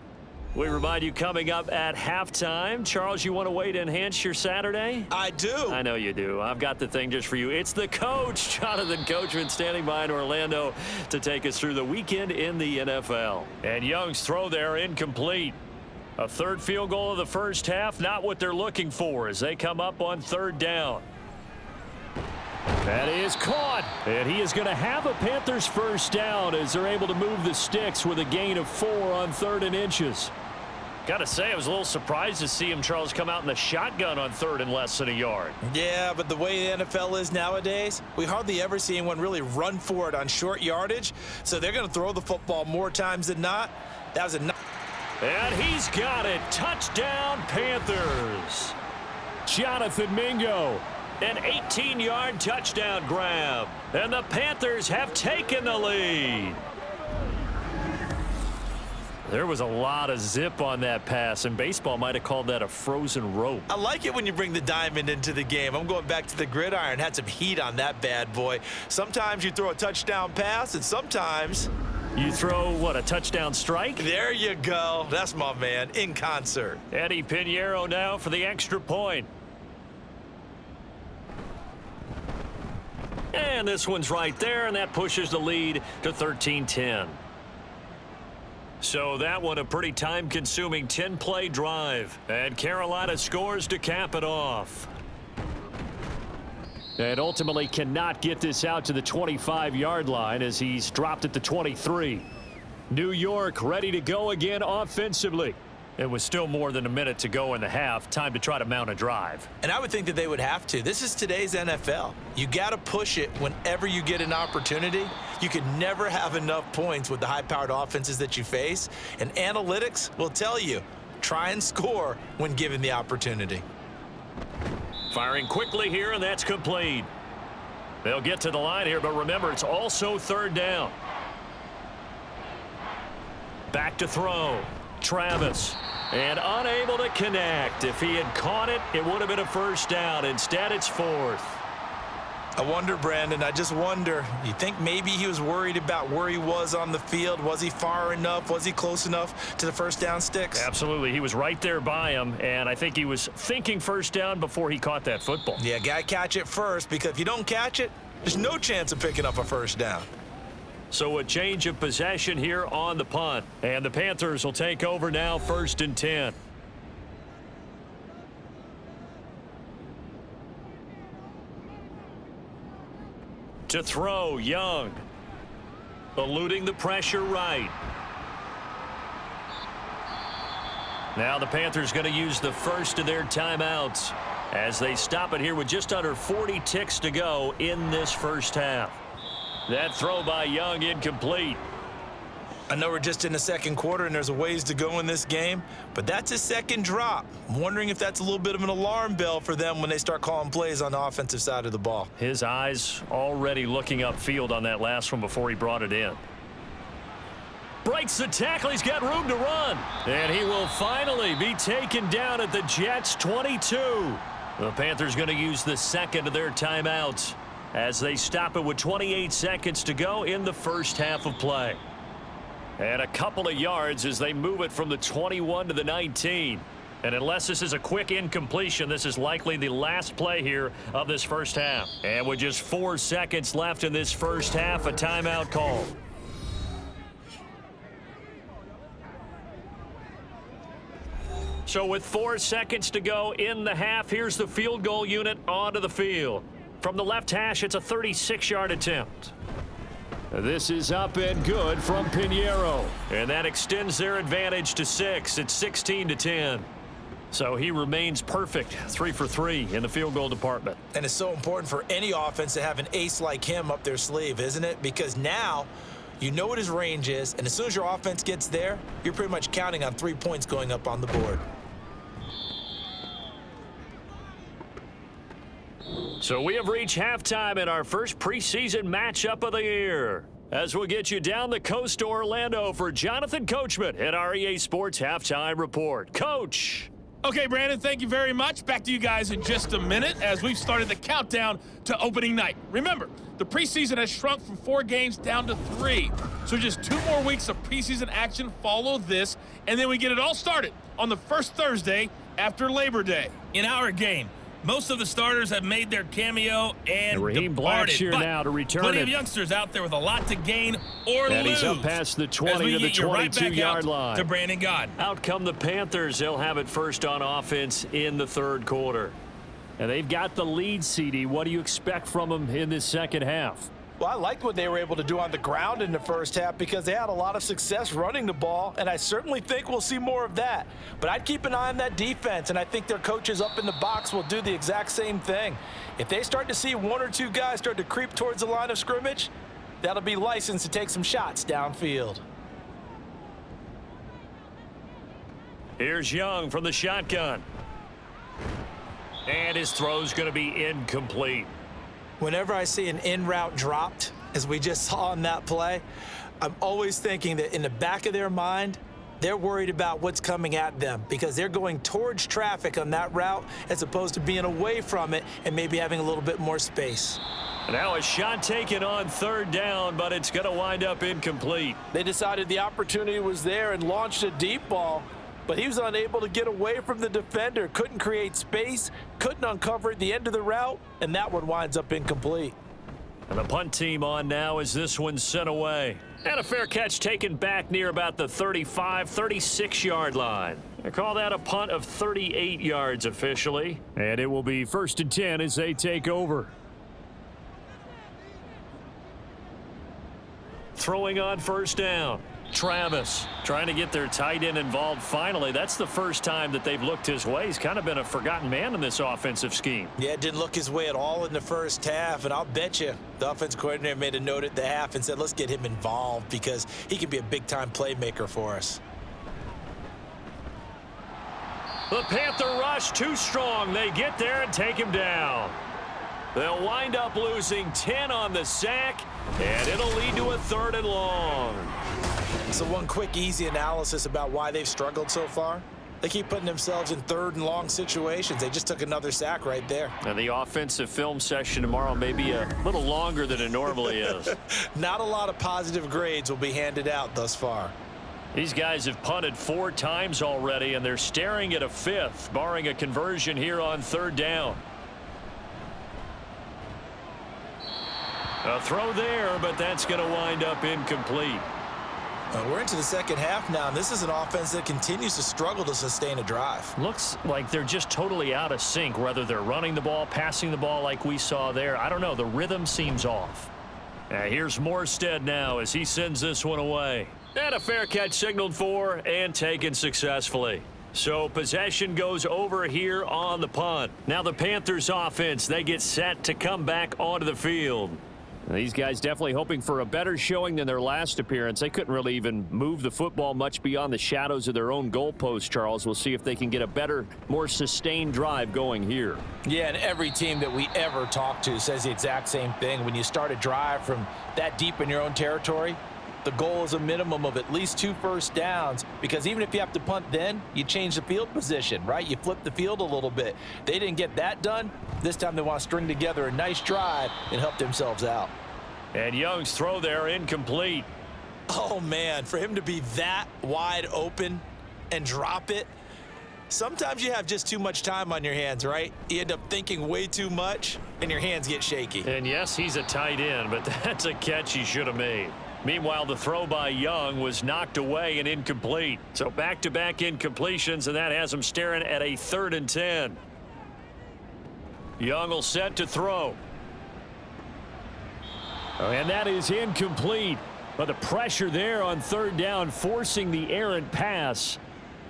Speaker 2: We remind you coming up at halftime. Charles, you want a way to enhance your Saturday?
Speaker 3: I do.
Speaker 2: I know you do. I've got the thing just for you. It's the coach, Jonathan Coachman, standing by in Orlando to take us through the weekend in the NFL. And Young's throw there incomplete. A 3rd field goal of the first half, not what they're looking for as they come up on 3rd down.
Speaker 5: That is caught, and he is going to have a Panthers 1st down as they're able to move the sticks with a gain of 4 on 3rd and inches.
Speaker 2: Got to say, I was a little surprised to see him, Charles, come out in the shotgun on 3rd and less than a yard.
Speaker 3: Yeah, but the way the NFL is nowadays, we hardly ever see anyone really run for it on short yardage. So they're going to throw the football more times than not. That was a...
Speaker 2: And he's got it. Touchdown, Panthers.
Speaker 5: Jonathan Mingo.
Speaker 2: An 18-yard touchdown grab. And the Panthers have taken the lead. There was a lot of zip on that pass, and baseball might have called that a frozen rope.
Speaker 3: I like it when you bring the diamond into the game. I'm going back to the gridiron. Had some heat on that bad boy. Sometimes you throw a touchdown pass, and sometimes...
Speaker 2: You throw, what, a touchdown strike?
Speaker 3: There you go. That's my man, in concert.
Speaker 2: Eddie Pinheiro now for the extra point. And this one's right there, and that pushes the lead to 13-10. So that one a pretty time-consuming 10-play drive. And Carolina scores to cap it off.
Speaker 5: And ultimately cannot get this out to the 25-yard line as he's dropped at the 23. New York ready to go again offensively.
Speaker 2: It was still more than a minute to go in the half. Time to try to mount a drive.
Speaker 3: And I would think that they would have to. This is today's NFL. You got to push it whenever you get an opportunity. You can never have enough points with the high-powered offenses that you face. And analytics will tell you, try and score when given the opportunity.
Speaker 2: Firing quickly here, and that's complete. They'll get to the line here, but remember, it's also 3rd down. Back to throw. Travis. And unable to connect. If he had caught it, it would have been a 1st down. Instead, it's 4th.
Speaker 3: I wonder, Brandon, I just wonder, you think maybe he was worried about where he was on the field? Was he far enough? Was he close enough to the 1st down sticks?
Speaker 2: Absolutely. He was right there by him, and I think he was thinking 1st down before he caught that football.
Speaker 3: Yeah, got to catch it first, because if you don't catch it, there's no chance of picking up a 1st down.
Speaker 2: So a change of possession here on the punt. And the Panthers will take over now, 1st and 10. To throw, Young. Eluding the pressure right. Now the Panthers going to use the first of their timeouts as they stop it here with just under 40 ticks to go in this 1st half. That throw by Young incomplete.
Speaker 3: I know we're just in the 2nd quarter and there's a ways to go in this game, but that's his 2nd drop. I'm wondering if that's a little bit of an alarm bell for them when they start calling plays on the offensive side of the ball.
Speaker 2: His eyes already looking upfield on that last one before he brought it in. Breaks the tackle. He's got room to run. And he will finally be taken down at the Jets' 22. The Panthers going to use the 2nd of their timeouts as they stop it with 28 seconds to go in the 1st half of play. And a couple of yards as they move it from the 21 to the 19. And unless this is a quick incompletion, this is likely the last play here of this 1st half. And with just 4 seconds left in this 1st half, a timeout call. So with 4 seconds to go in the half, here's the field goal unit onto the field. From the left hash, it's a 36-yard attempt.
Speaker 5: This is up and good from Pinheiro.
Speaker 2: And that extends their advantage to 6. It's 16-10. So he remains perfect, 3 for 3 in the field goal department.
Speaker 3: And it's so important for any offense to have an ace like him up their sleeve, isn't it? Because now you know what his range is, and as soon as your offense gets there, you're pretty much counting on 3 points going up on the board.
Speaker 2: So we have reached halftime in our first preseason matchup of the year. As we'll get you down the coast to Orlando for Jonathan Coachman at our EA Sports Halftime Report. Coach.
Speaker 6: Okay, Brandon, thank you very much. Back to you guys in just a minute as we've started the countdown to opening night. Remember, the preseason has shrunk from 4 games down to 3. So just 2 more weeks of preseason action follow this, and then we get it all started on the first Thursday after Labor Day.
Speaker 4: In our game, most of the starters have made their cameo and
Speaker 5: Raheem Black's
Speaker 4: departed,
Speaker 5: here now to return
Speaker 4: plenty
Speaker 5: it.
Speaker 4: of youngsters out there with a lot to gain or
Speaker 5: And
Speaker 4: lose.
Speaker 5: he's up past the 20
Speaker 4: As we
Speaker 5: to the
Speaker 4: get you right back
Speaker 5: 22-yard
Speaker 4: out
Speaker 5: line.
Speaker 4: to Brandon God.
Speaker 2: Out come the Panthers. They'll have it first on offense in the 3rd quarter.
Speaker 5: And they've got the lead, CD. What do you expect from them in this 2nd half?
Speaker 3: Well, I liked what they were able to do on the ground in the first half because they had a lot of success running the ball, and I certainly think we'll see more of that. But I'd keep an eye on that defense, and I think their coaches up in the box will do the exact same thing. If they start to see one or two guys start to creep towards the line of scrimmage, that'll be licensed to take some shots downfield.
Speaker 2: Here's Young from the shotgun. And his throw's going to be incomplete.
Speaker 3: Whenever I see an in route dropped, as we just saw in that play, I'm always thinking that in the back of their mind, they're worried about what's coming at them because they're going towards traffic on that route as opposed to being away from it and maybe having a little bit more space.
Speaker 2: Now a shot taken on third down, but it's going to wind up incomplete.
Speaker 3: They decided the opportunity was there and launched a deep ball, but he was unable to get away from the defender, couldn't create space, couldn't uncover at the end of the route, and that one winds up incomplete.
Speaker 2: And the punt team on now as this one's sent away. And a fair catch taken back near about the 35, 36-yard line. They call that a punt of 38 yards officially.
Speaker 5: And it will be 1st and 10 as they take over.
Speaker 2: Throwing on first down. Travis trying to get their tight end involved finally. That's the first time that they've looked his way. He's kind of been a forgotten man in this offensive scheme.
Speaker 3: Yeah, it didn't look his way at all in the first half, and I'll bet you the offense coordinator made a note at the half and said, let's get him involved because he can be a big-time playmaker for us.
Speaker 2: The Panther rush too strong. They get there and take him down. They'll wind up losing 10 on the sack, and it'll lead to a 3rd and long.
Speaker 3: So one quick, easy analysis about why they've struggled so far. They keep putting themselves in 3rd and long situations. They just took another sack right there.
Speaker 2: And the offensive film session tomorrow may be a little longer than it normally is.
Speaker 3: Not a lot of positive grades will be handed out thus far.
Speaker 2: These guys have punted 4 times already, and they're staring at a 5th, barring a conversion here on 3rd down. A throw there, but that's going to wind up incomplete.
Speaker 3: We're into the second half now, and this is an offense that continues to struggle to sustain a drive.
Speaker 2: Looks like they're just totally out of sync, whether they're running the ball, passing the ball like we saw there. I don't know. The rhythm seems off. Here's Morstead now as he sends this one away. And a fair catch signaled for and taken successfully. So possession goes over here on the punt. Now the Panthers offense, they get set to come back onto the field.
Speaker 5: These guys definitely hoping for a better showing than their last appearance. They couldn't really even move the football much beyond the shadows of their own goalpost, Charles. We'll see if they can get a better, more sustained drive going here.
Speaker 3: Yeah, and every team that we ever talk to says the exact same thing. When you start a drive from that deep in your own territory, the goal is a minimum of at least 2 first downs, because even if you have to punt then, you change the field position, right? You flip the field a little bit. They didn't get that done. This time they want to string together a nice drive and help themselves out.
Speaker 2: And Young's throw there incomplete.
Speaker 3: Oh, man, for him to be that wide open and drop it, sometimes you have just too much time on your hands, right? You end up thinking way too much, and your hands get shaky.
Speaker 2: And yes, he's a tight end, but that's a catch he should have made. Meanwhile, the throw by Young was knocked away and incomplete. So back-to-back incompletions, and that has him staring at a 3rd and 10. Young will set to throw.
Speaker 5: And that is incomplete. But the pressure there on 3rd down, forcing the errant pass.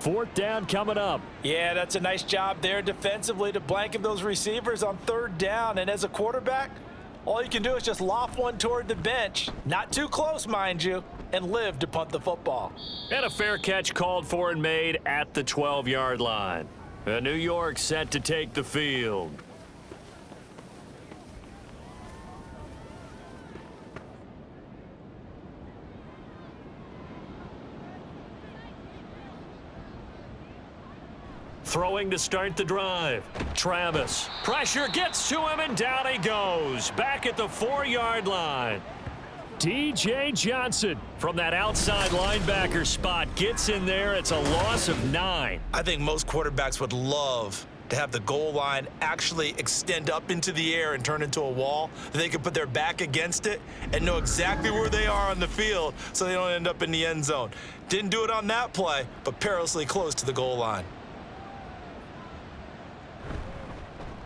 Speaker 5: 4th down coming up.
Speaker 3: Yeah, that's a nice job there defensively to blanket those receivers on 3rd down. And as a quarterback, all you can do is just loft one toward the bench. Not too close, mind you, and live to punt the football.
Speaker 2: And a fair catch called for and made at the 12-yard line. New York set to take the field. Throwing to start the drive. Travis. Pressure gets to him, and down he goes. Back at the 4-yard line.
Speaker 5: DJ Johnson
Speaker 2: From that outside linebacker spot. Gets in there. It's a loss of 9.
Speaker 3: I think most quarterbacks would love to have the goal line actually extend up into the air and turn into a wall. They can put their back against it and know exactly where they are on the field so they don't end up in the end zone. Didn't do it on that play, but perilously close to the goal line.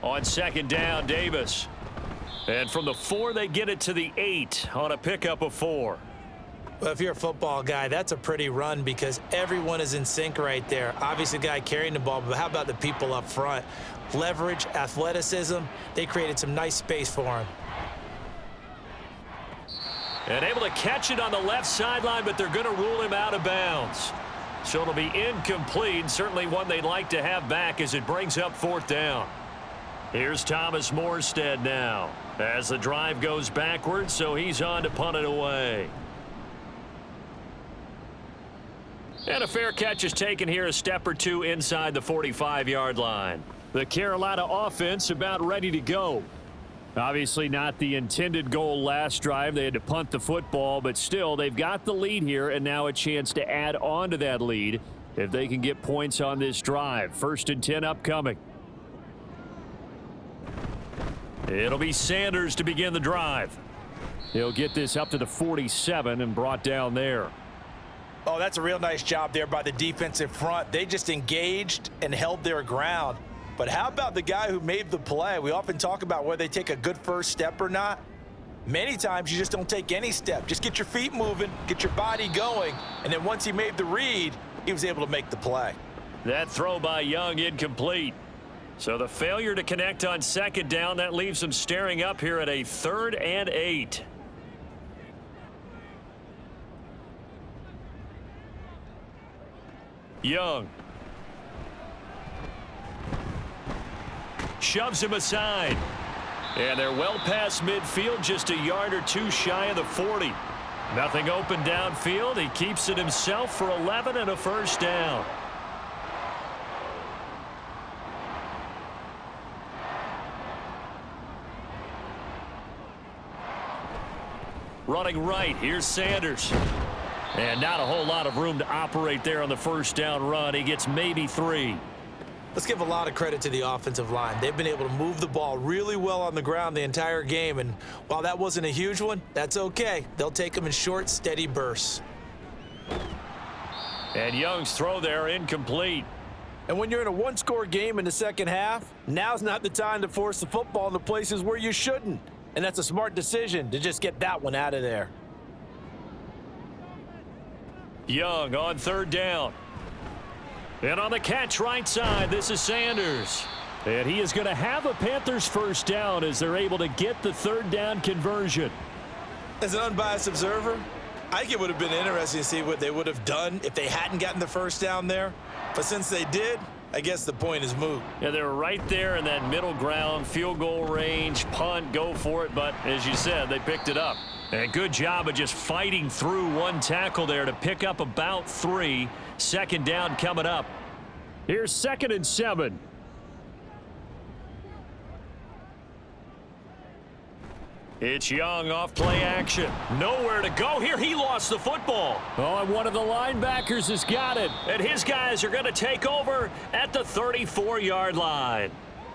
Speaker 2: On 2nd down, Davis. And from the 4, they get it to the 8 on a pickup of 4.
Speaker 3: Well, if you're a football guy, that's a pretty run because everyone is in sync right there. Obviously, the guy carrying the ball, but how about the people up front? Leverage, athleticism, they created some nice space for him.
Speaker 2: And able to catch it on the left sideline, but they're going to rule him out of bounds. So it'll be incomplete, certainly one they'd like to have back as it brings up 4th down. Here's Thomas Morstead now as the drive goes backwards, so he's on to punt it away. And a fair catch is taken here, a step or two inside the 45-yard line.
Speaker 5: The Carolina offense about ready to go. Obviously not the intended goal last drive. They had to punt the football, but still they've got the lead here and now a chance to add on to that lead if they can get points on this drive. 1st and 10 upcoming. It'll be Sanders to begin the drive. He'll get this up to the 47 and brought down there.
Speaker 3: Oh, that's a real nice job there by the defensive front. They just engaged and held their ground. But how about the guy who made the play? We often talk about whether they take a good first step or not. Many times you just don't take any step. Just get your feet moving, get your body going, and then once he made the read, he was able to make the play.
Speaker 2: That throw by Young incomplete. So the failure to connect on 2nd down, that leaves them staring up here at a 3rd and 8. Young. Shoves him aside. And they're well past midfield, just a yard or 2 shy of the 40. Nothing open downfield. He keeps it himself for 11 and a 1st down. Running right, here's Sanders. And not a whole lot of room to operate there on the 1st down run. He gets maybe 3.
Speaker 3: Let's give a lot of credit to the offensive line. They've been able to move the ball really well on the ground the entire game, and while that wasn't a huge one, that's okay. They'll take them in short, steady bursts.
Speaker 2: And Young's throw there incomplete.
Speaker 3: And when you're in a one-score game in the second half, now's not the time to force the football in the places where you shouldn't. And that's a smart decision to just get that one out of there.
Speaker 2: Young on 3rd down. And on the catch right side, this is Sanders. And he is going to have a Panthers 1st down as they're able to get the 3rd down conversion.
Speaker 3: As an unbiased observer, I think it would have been interesting to see what they would have done if they hadn't gotten the 1st down there. But since they did, I guess the point is moot.
Speaker 2: Yeah, they were right there in that middle ground, field goal range, punt, go for it. But as you said, they picked it up. And good job of just fighting through one tackle there to pick up about 3. 2nd down coming up.
Speaker 5: Here's 2nd and 7.
Speaker 2: It's Young off play action. Nowhere to go here. He lost the football.
Speaker 5: Oh, and one of the linebackers has got it.
Speaker 2: And his guys are going to take over at the 34-yard line.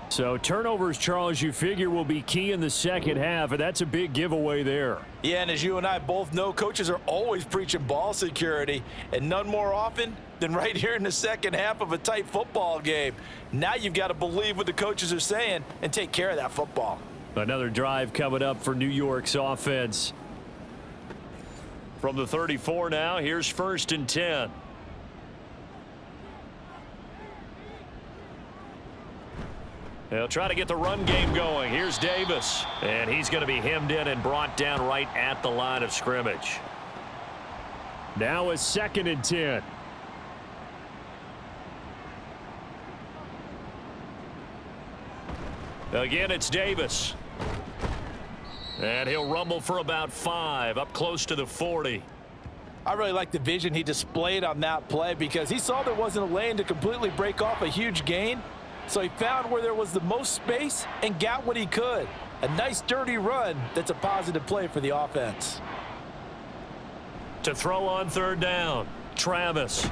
Speaker 5: So turnovers, Charles, you figure will be key in the second half, and that's a big giveaway there.
Speaker 3: Yeah, and as you and I both know, coaches are always preaching ball security, and none more often than right here in the second half of a tight football game. Now you've got to believe what the coaches are saying and take care of that football.
Speaker 5: Another drive coming up for New York's offense.
Speaker 2: From the 34 now, here's 1st and 10. They'll try to get the run game going. Here's Davis. And he's going to be hemmed in and brought down right at the line of scrimmage.
Speaker 5: Now a 2nd and 10.
Speaker 2: Again, it's Davis. And he'll rumble for about 5, up close to the 40.
Speaker 3: I really like the vision he displayed on that play because he saw there wasn't a lane to completely break off a huge gain. So he found where there was the most space and got what he could. A nice dirty run that's a positive play for the offense.
Speaker 2: To throw on 3rd down, Travis.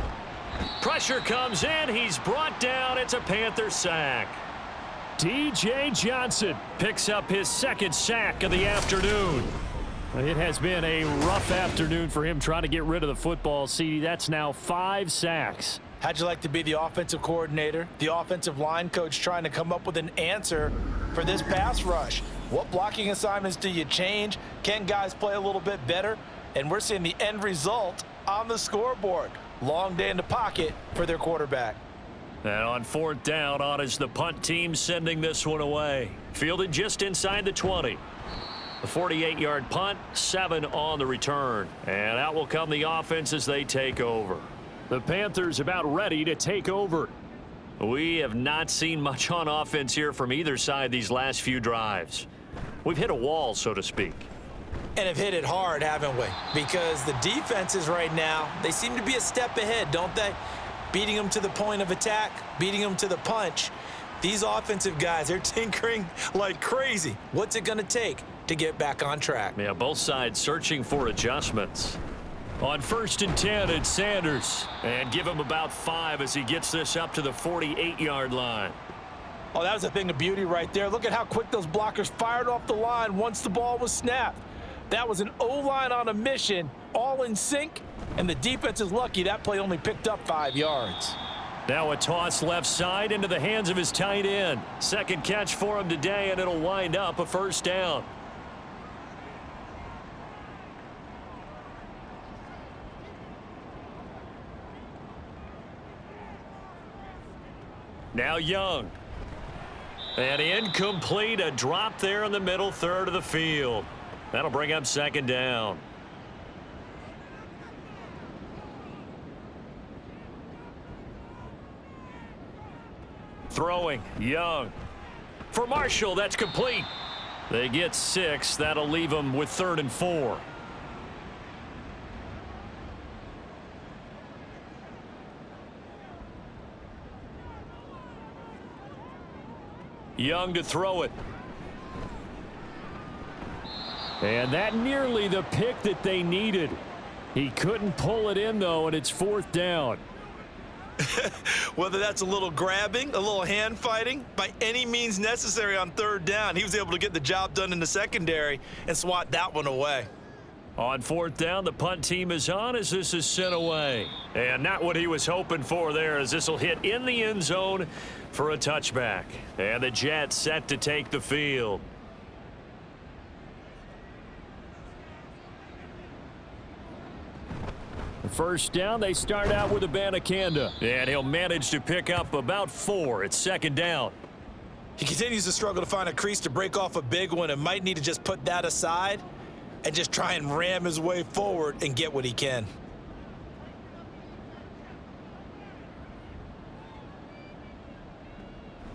Speaker 2: Pressure comes in. He's brought down. It's a Panther sack.
Speaker 5: DJ Johnson picks up his 2nd sack of the afternoon. It has been a rough afternoon for him trying to get rid of the football. See, that's now 5 sacks.
Speaker 3: How'd you like to be the offensive coordinator, the offensive line coach trying to come up with an answer for this pass rush? What blocking assignments do you change? Can guys play a little bit better? And we're seeing the end result on the scoreboard. Long day in the pocket for their quarterback.
Speaker 2: And on 4th down, on is the punt team sending this one away. Fielded just inside the 20. The 48-yard punt, 7 on the return. And out will come the offense as they take over.
Speaker 5: The Panthers about ready to take over.
Speaker 2: We have not seen much on offense here from either side these last few drives. We've hit a wall, so to speak.
Speaker 3: And have hit it hard, haven't we? Because the defenses right now, they seem to be a step ahead, don't they? Beating them to the point of attack, beating them to the punch. These offensive guys, they're tinkering like crazy. What's it going to take to get back on track?
Speaker 2: Yeah, both sides searching for adjustments.
Speaker 5: On 1st and 10, it's Sanders.
Speaker 2: And give him about 5 as he gets this up to the 48-yard line.
Speaker 3: Oh, that was a thing of beauty right there. Look at how quick those blockers fired off the line once the ball was snapped. That was an O-line on a mission, all in sync, and the defense is lucky that play only picked up 5 yards.
Speaker 2: Now a toss left side into the hands of his tight end. Second catch for him today, and it'll wind up a 1st down. Now Young. And incomplete, a drop there in the middle third of the field. That'll bring up 2nd down. Throwing, Young. For Marshall, that's complete. They get 6. That'll leave them with 3rd and 4. Young to throw it.
Speaker 5: And that nearly the pick that they needed. He couldn't pull it in, though, and it's 4th down.
Speaker 3: Whether that's a little grabbing, a little hand fighting, by any means necessary on 3rd down, he was able to get the job done in the secondary and swat that one away.
Speaker 2: On 4th down, the punt team is on as this is sent away. And not what he was hoping for there, as this will hit in the end zone for a touchback. And the Jets set to take the field.
Speaker 5: First down, they start out with Abanikanda.
Speaker 2: And he'll manage to pick up about 4. It's 2nd down.
Speaker 3: He continues to struggle to find a crease to break off a big one and might need to just put that aside and just try and ram his way forward and get what he can.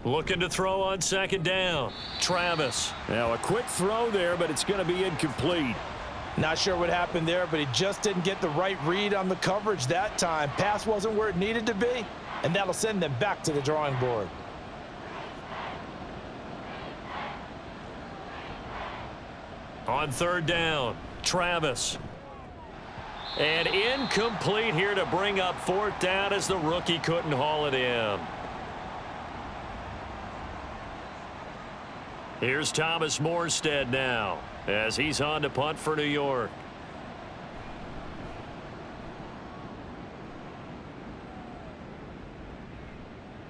Speaker 2: Looking to throw on 2nd down. Travis.
Speaker 5: Now a quick throw there, but it's going to be incomplete.
Speaker 3: Not sure what happened there, but he just didn't get the right read on the coverage that time. Pass wasn't where it needed to be, and that'll send them back to the drawing board.
Speaker 2: On 3rd down, Travis. And incomplete here to bring up 4th down as the rookie couldn't haul it in. Here's Thomas Morstead now as he's on to punt for New York.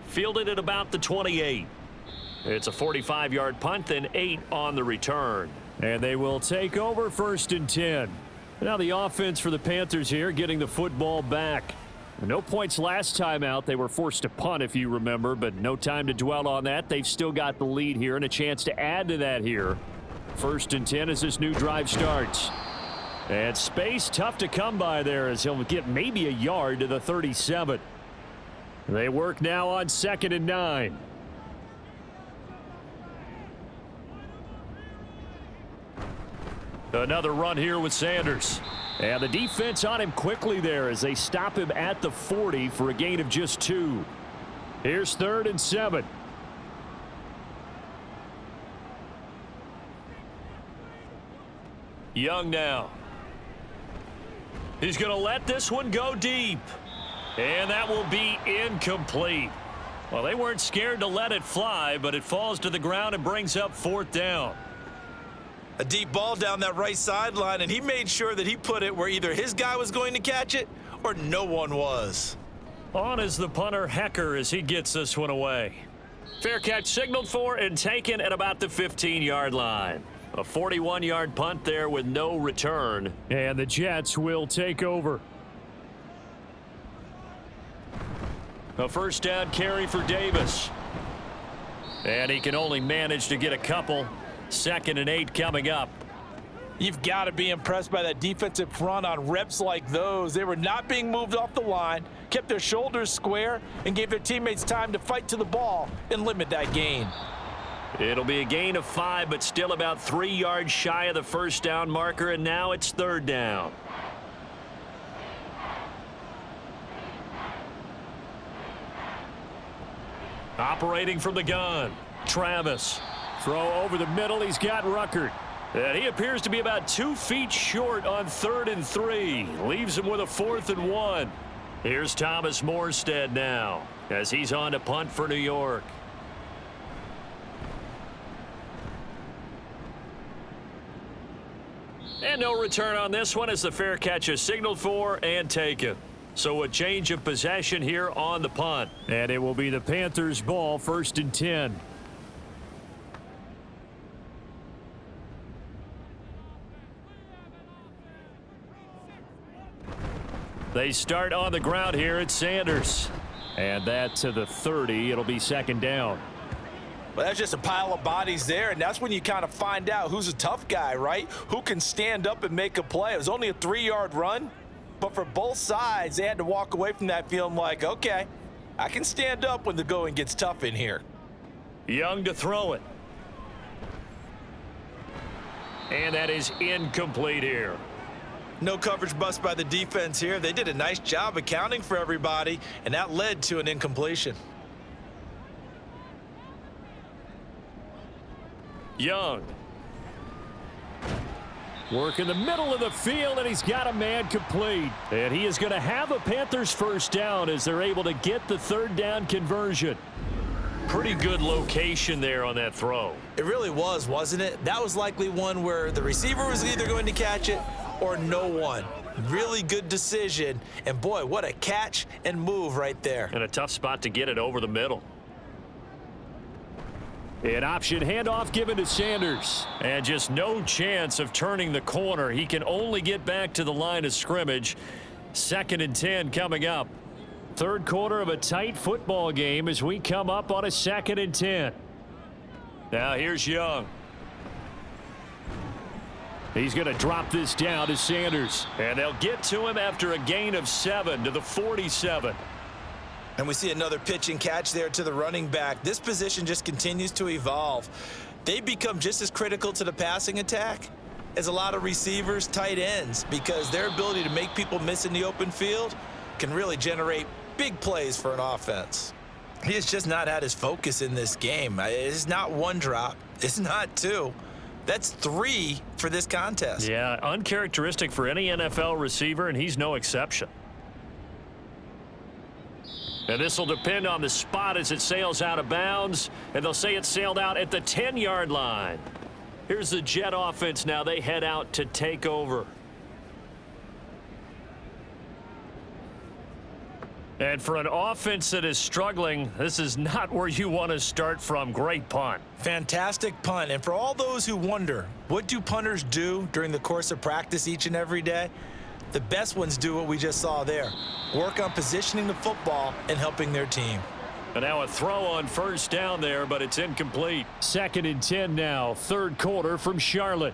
Speaker 2: Fielded at about the 28. It's a 45-yard punt, then 8 on the return.
Speaker 5: And they will take over 1st and 10. Now the offense for the Panthers here getting the football back. No points last time out. They were forced to punt, if you remember, but no time to dwell on that. They've still got the lead here and a chance to add to that here. 1st and 10 as this new drive starts. And space tough to come by there as he'll get maybe a yard to the 37. They work now on 2nd and 9. Another run here with Sanders. And the defense on him quickly there as they stop him at the 40 for a gain of just 2. Here's 3rd and 7.
Speaker 2: Young now. He's going to let this one go deep. And that will be incomplete. Well, they weren't scared to let it fly, but it falls to the ground and brings up 4th down.
Speaker 3: A deep ball down that right sideline, and he made sure that he put it where either his guy was going to catch it or no one was.
Speaker 2: On is the punter Hecker as he gets this one away. Fair catch signaled for and taken at about the 15-yard line. A 41-yard punt there with no return.
Speaker 5: And the Jets will take over.
Speaker 2: A first down carry for Davis. And he can only manage to get a couple. 2nd and 8 coming up.
Speaker 3: You've got to be impressed by that defensive front on reps like those. They were not being moved off the line, kept their shoulders square, and gave their teammates time to fight to the ball and limit that gain.
Speaker 2: It'll be a gain of 5, but still about 3 yards shy of the first down marker, and now it's 3rd down. Operating from the gun, Travis.
Speaker 5: Throw over the middle. He's got Ruckert.
Speaker 2: And he appears to be about 2 feet short on 3rd and 3. Leaves him with a 4th and 1. Here's Thomas Morstead now as he's on to punt for New York. And no return on this one as the fair catch is signaled for and taken. So a change of possession here on the punt.
Speaker 5: And it will be the Panthers' ball, 1st and 10.
Speaker 2: They start on the ground here at Sanders.
Speaker 5: And that to the 30. It'll be 2nd down.
Speaker 3: Well, that's just a pile of bodies there, and that's when you kind of find out who's a tough guy, right? Who can stand up and make a play. It was only a 3-yard run, but for both sides, they had to walk away from that feeling like, okay, I can stand up when the going gets tough in here.
Speaker 2: Young to throw it. And that is incomplete here.
Speaker 3: No coverage bust by the defense here. They did a nice job accounting for everybody, and that led to an incompletion.
Speaker 2: Young.
Speaker 5: Work in the middle of the field, and he's got a man complete.
Speaker 2: And he is going to have a Panthers first down as they're able to get the 3rd down conversion. Pretty good location there on that throw.
Speaker 3: It really was, wasn't it? That was likely one where the receiver was either going to catch it or no one. Really good decision. And boy, what a catch and move right there.
Speaker 2: And a tough spot to get it over the middle.
Speaker 5: An option handoff given to Sanders.
Speaker 2: And just no chance of turning the corner. He can only get back to the line of scrimmage. 2nd and 10 coming up.
Speaker 5: 3rd quarter of a tight football game as we come up on a 2nd and 10.
Speaker 2: Now here's Young.
Speaker 5: He's going to drop this down to Sanders.
Speaker 2: And they'll get to him after a gain of 7 to the 47.
Speaker 3: And we see another pitch and catch there to the running back. This position just continues to evolve. They become just as critical to the passing attack as a lot of receivers, tight ends, because their ability to make people miss in the open field can really generate big plays for an offense. He has just not had his focus in this game. It's not 1 drop. It's not 2. That's 3 for this contest.
Speaker 2: Yeah, uncharacteristic for any NFL receiver, and he's no exception. And this will depend on the spot as it sails out of bounds, and they'll say it sailed out at the 10-yard line. Here's the Jet offense now. They head out to take over. And for an offense that is struggling, this is not where you want to start from. Great punt.
Speaker 3: Fantastic punt. And for all those who wonder, what do punters do during the course of practice each and every day? The best ones do what we just saw there. Work on positioning the football and helping their team.
Speaker 2: And now a throw on first down there, but it's incomplete.
Speaker 5: 2nd and 10 now. 3rd quarter from Charlotte.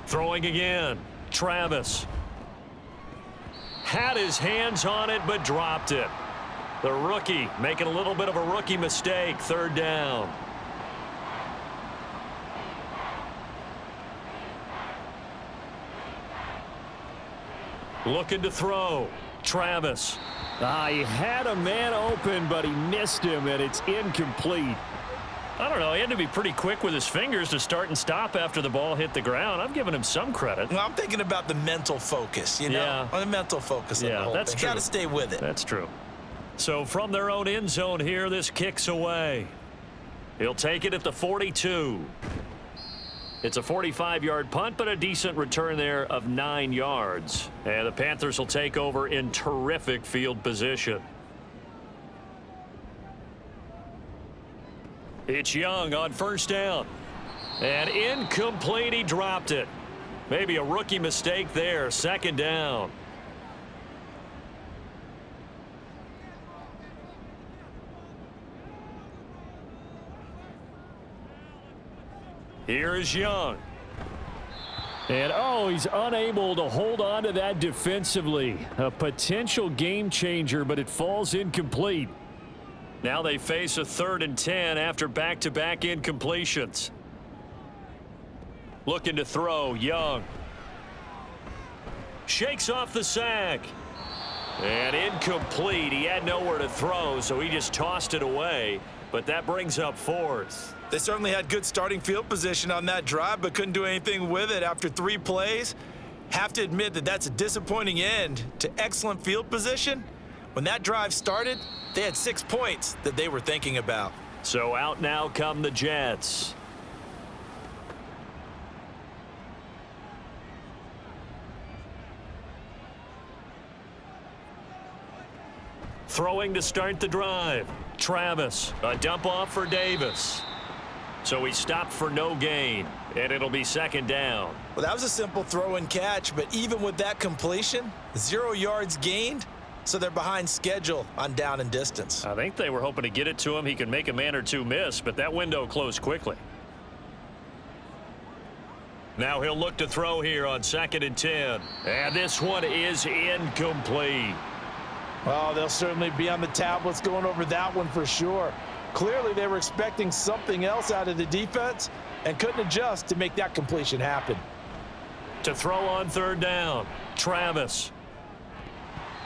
Speaker 2: Throwing again. Travis. Had his hands on it, but dropped it. The rookie making a little bit of a rookie mistake. 3rd down. Looking to throw. Travis.
Speaker 5: He had a man open, but he missed him, and it's incomplete.
Speaker 2: I don't know. He had to be pretty quick with his fingers to start and stop after the ball hit the ground. I'm giving him some credit.
Speaker 3: Well, I'm thinking about the mental focus, you know?
Speaker 2: Yeah.
Speaker 3: On the mental focus of the whole
Speaker 2: that's
Speaker 3: thing.
Speaker 2: true.
Speaker 3: Got to stay with it.
Speaker 2: That's true. So from their own end zone here, this kicks away. He'll take it at the 42. It's a 45-yard punt, but a decent return there of 9 yards. And the Panthers will take over in terrific field position. It's Young on first down. And incomplete, he dropped it. Maybe a rookie mistake there, second down. Here is Young.
Speaker 5: And, oh, he's unable to hold on to that defensively. A potential game changer, but it falls incomplete.
Speaker 2: Now they face a 3rd and 10 after back-to-back incompletions. Looking to throw, Young. Shakes off the sack. And incomplete. He had nowhere to throw, so he just tossed it away. But that brings up 4th.
Speaker 3: They certainly had good starting field position on that drive, but couldn't do anything with it after 3 plays. Have to admit that that's a disappointing end to excellent field position. When that drive started, they had 6 points that they were thinking about.
Speaker 2: So out now come the Jets. Throwing to start the drive. Travis, a dump off for Davis. So he stopped for no gain, and it'll be second down.
Speaker 3: Well, that was a simple throw and catch, but even with that completion, 0 yards gained, so they're behind schedule on down and distance.
Speaker 2: I think they were hoping to get it to him. He could make a man or two miss, but that window closed quickly. Now he'll look to throw here on 2nd and 10. And this one is incomplete.
Speaker 3: Well, they'll certainly be on the tablets going over that one for sure. Clearly, they were expecting something else out of the defense and couldn't adjust to make that completion happen.
Speaker 2: To throw on 3rd down, Travis.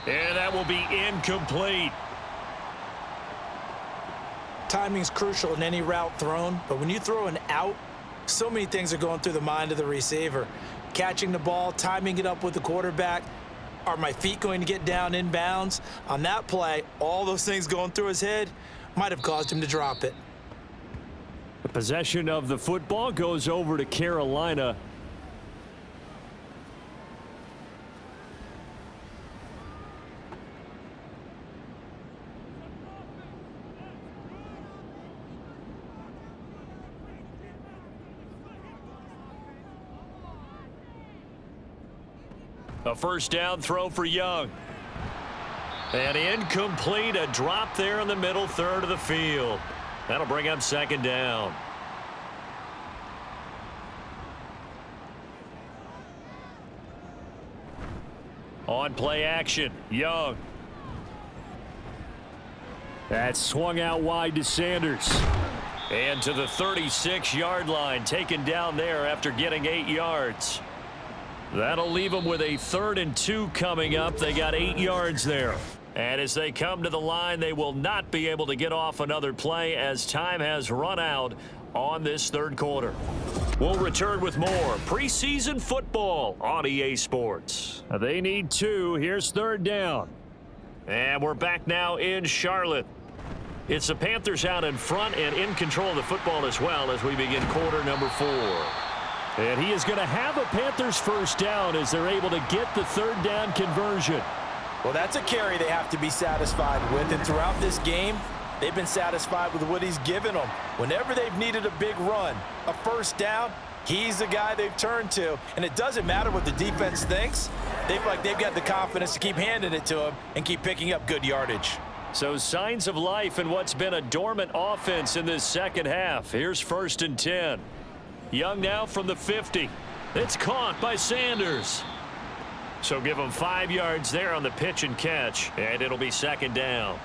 Speaker 2: And that will be incomplete.
Speaker 3: Timing's crucial in any route thrown, but when you throw an out, so many things are going through the mind of the receiver. Catching the ball, timing it up with the quarterback. Are my feet going to get down inbounds? On that play, all those things going through his head might have caused him to drop it.
Speaker 5: The possession of the football goes over to Carolina.
Speaker 2: A first down throw for Young. And incomplete, a drop there in the middle 3rd of the field. That'll bring up second down. On play action, Young.
Speaker 5: That swung out wide to Sanders.
Speaker 2: And to the 36-yard line, taken down there after getting 8 yards. That'll leave them with a 3rd and 2 coming up. They got 8 yards there. And as they come to the line, they will not be able to get off another play as time has run out on this 3rd quarter. We'll return with more preseason football on EA Sports.
Speaker 5: They need 2. Here's 3rd down.
Speaker 2: And we're back now in Charlotte. It's the Panthers out in front and in control of the football as well as we begin quarter number 4.
Speaker 5: And he is going to have a Panthers first down as they're able to get the 3rd down conversion.
Speaker 3: Well, that's a carry they have to be satisfied with, and throughout this game, they've been satisfied with what he's given them. Whenever they've needed a big run, a first down, he's the guy they've turned to, and it doesn't matter what the defense thinks. They feel like they've got the confidence to keep handing it to him and keep picking up good yardage.
Speaker 2: So signs of life in what's been a dormant offense in this second half. Here's 1st and 10. Young now from the 50. It's caught by Sanders. So give him 5 yards there on the pitch and catch, and it'll be second down.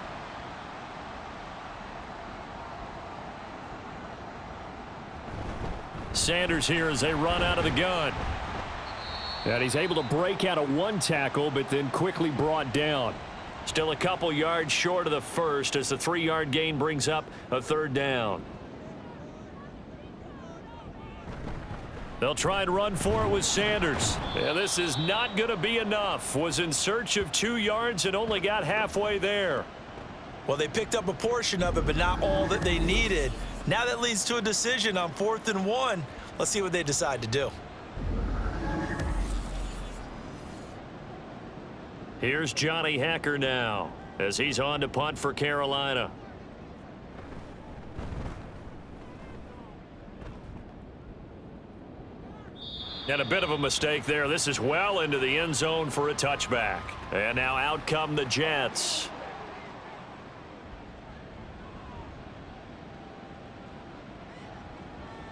Speaker 2: Sanders here as they run out of the gun.
Speaker 5: And he's able to break out of 1 tackle, but then quickly brought down.
Speaker 2: Still a couple yards short of the first as the 3-yard gain brings up a 3rd down. They'll try and run for it with Sanders. Yeah, this is not going to be enough. Was in search of 2 yards and only got halfway there.
Speaker 3: Well, they picked up a portion of it, but not all that they needed. Now that leads to a decision on 4th and 1. Let's see what they decide to do.
Speaker 2: Here's Johnny Hacker now as he's on to punt for Carolina. And a bit of a mistake there. This is well into the end zone for a touchback. And now out come the Jets.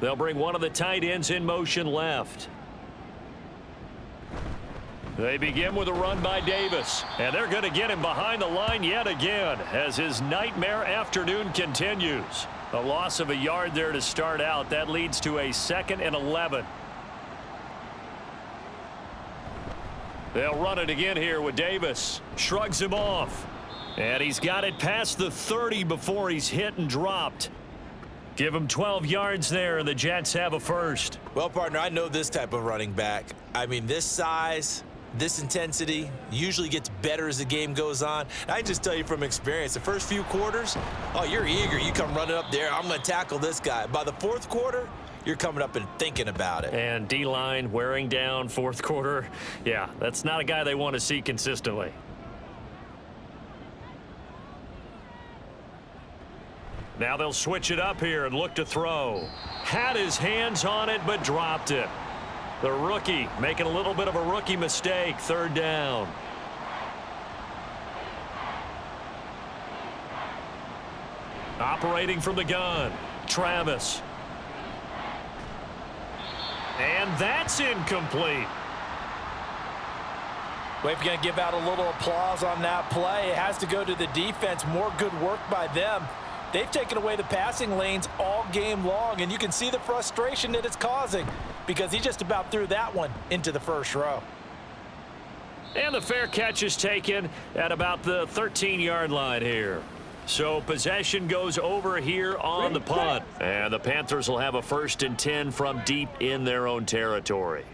Speaker 2: They'll bring one of the tight ends in motion left. They begin with a run by Davis, and they're going to get him behind the line yet again as his nightmare afternoon continues. A loss of a yard there to start out. That leads to a 2nd and 11. They'll run it again here with Davis. Shrugs him off. And he's got it past the 30 before he's hit and dropped. Give him 12 yards there, and the Jets have a first.
Speaker 3: Well, partner, I know this type of running back. I mean, this size, this intensity usually gets better as the game goes on. I can just tell you from experience, the first few quarters, oh, you're eager. You come running up there, I'm going to tackle this guy. By the 4th quarter, you're coming up and thinking about it.
Speaker 2: And D-line wearing down 4th quarter. Yeah, that's not a guy they want to see consistently. Now they'll switch it up here and look to throw. Had his hands on it, but dropped it. The rookie making a little bit of a rookie mistake. 3rd down. Operating from the gun, Travis. And that's incomplete.
Speaker 3: Well, if you're going to give out a little applause on that play, it has to go to the defense. More good work by them. They've taken away the passing lanes all game long, and you can see the frustration that it's causing because he just about threw that one into the first row.
Speaker 2: And the fair catch is taken at about the 13-yard line here. So possession goes over here on the punt. And the Panthers will have a 1st and 10 from deep in their own territory.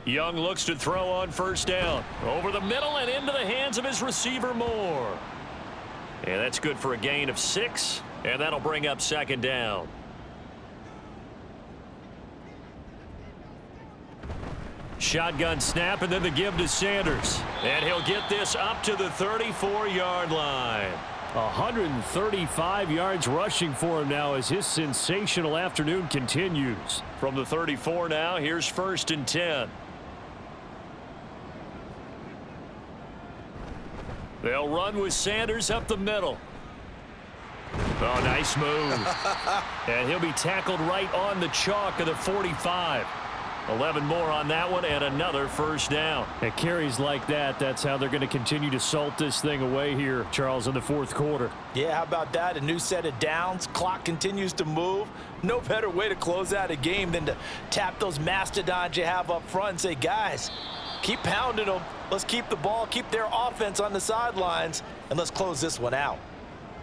Speaker 2: Young looks to throw on 1st down. Over the middle and into the hands of his receiver Moore. And that's good for a gain of 6. And that'll bring up 2nd down. Shotgun snap and then the give to Sanders. And he'll get this up to the 34-yard line.
Speaker 5: 135 yards rushing for him now as his sensational afternoon continues.
Speaker 2: From the 34 now, here's 1st and 10. They'll run with Sanders up the middle. Oh, nice move. And he'll be tackled right on the chalk of the 45. 11 more on that one and another 1st down.
Speaker 5: At carries like that, that's how they're going to continue to salt this thing away here, Charles, in the 4th quarter.
Speaker 3: Yeah, how about that? A new set of downs. Clock continues to move. No better way to close out a game than to tap those mastodons you have up front and say, guys, keep pounding them. Let's keep the ball, keep their offense on the sidelines, and let's close this one out.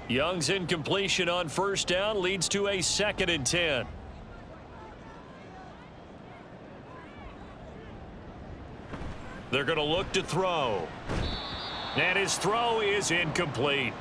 Speaker 2: Young's incompletion on 1st down leads to a 2nd and 10. They're going to look to throw. And his throw is incomplete.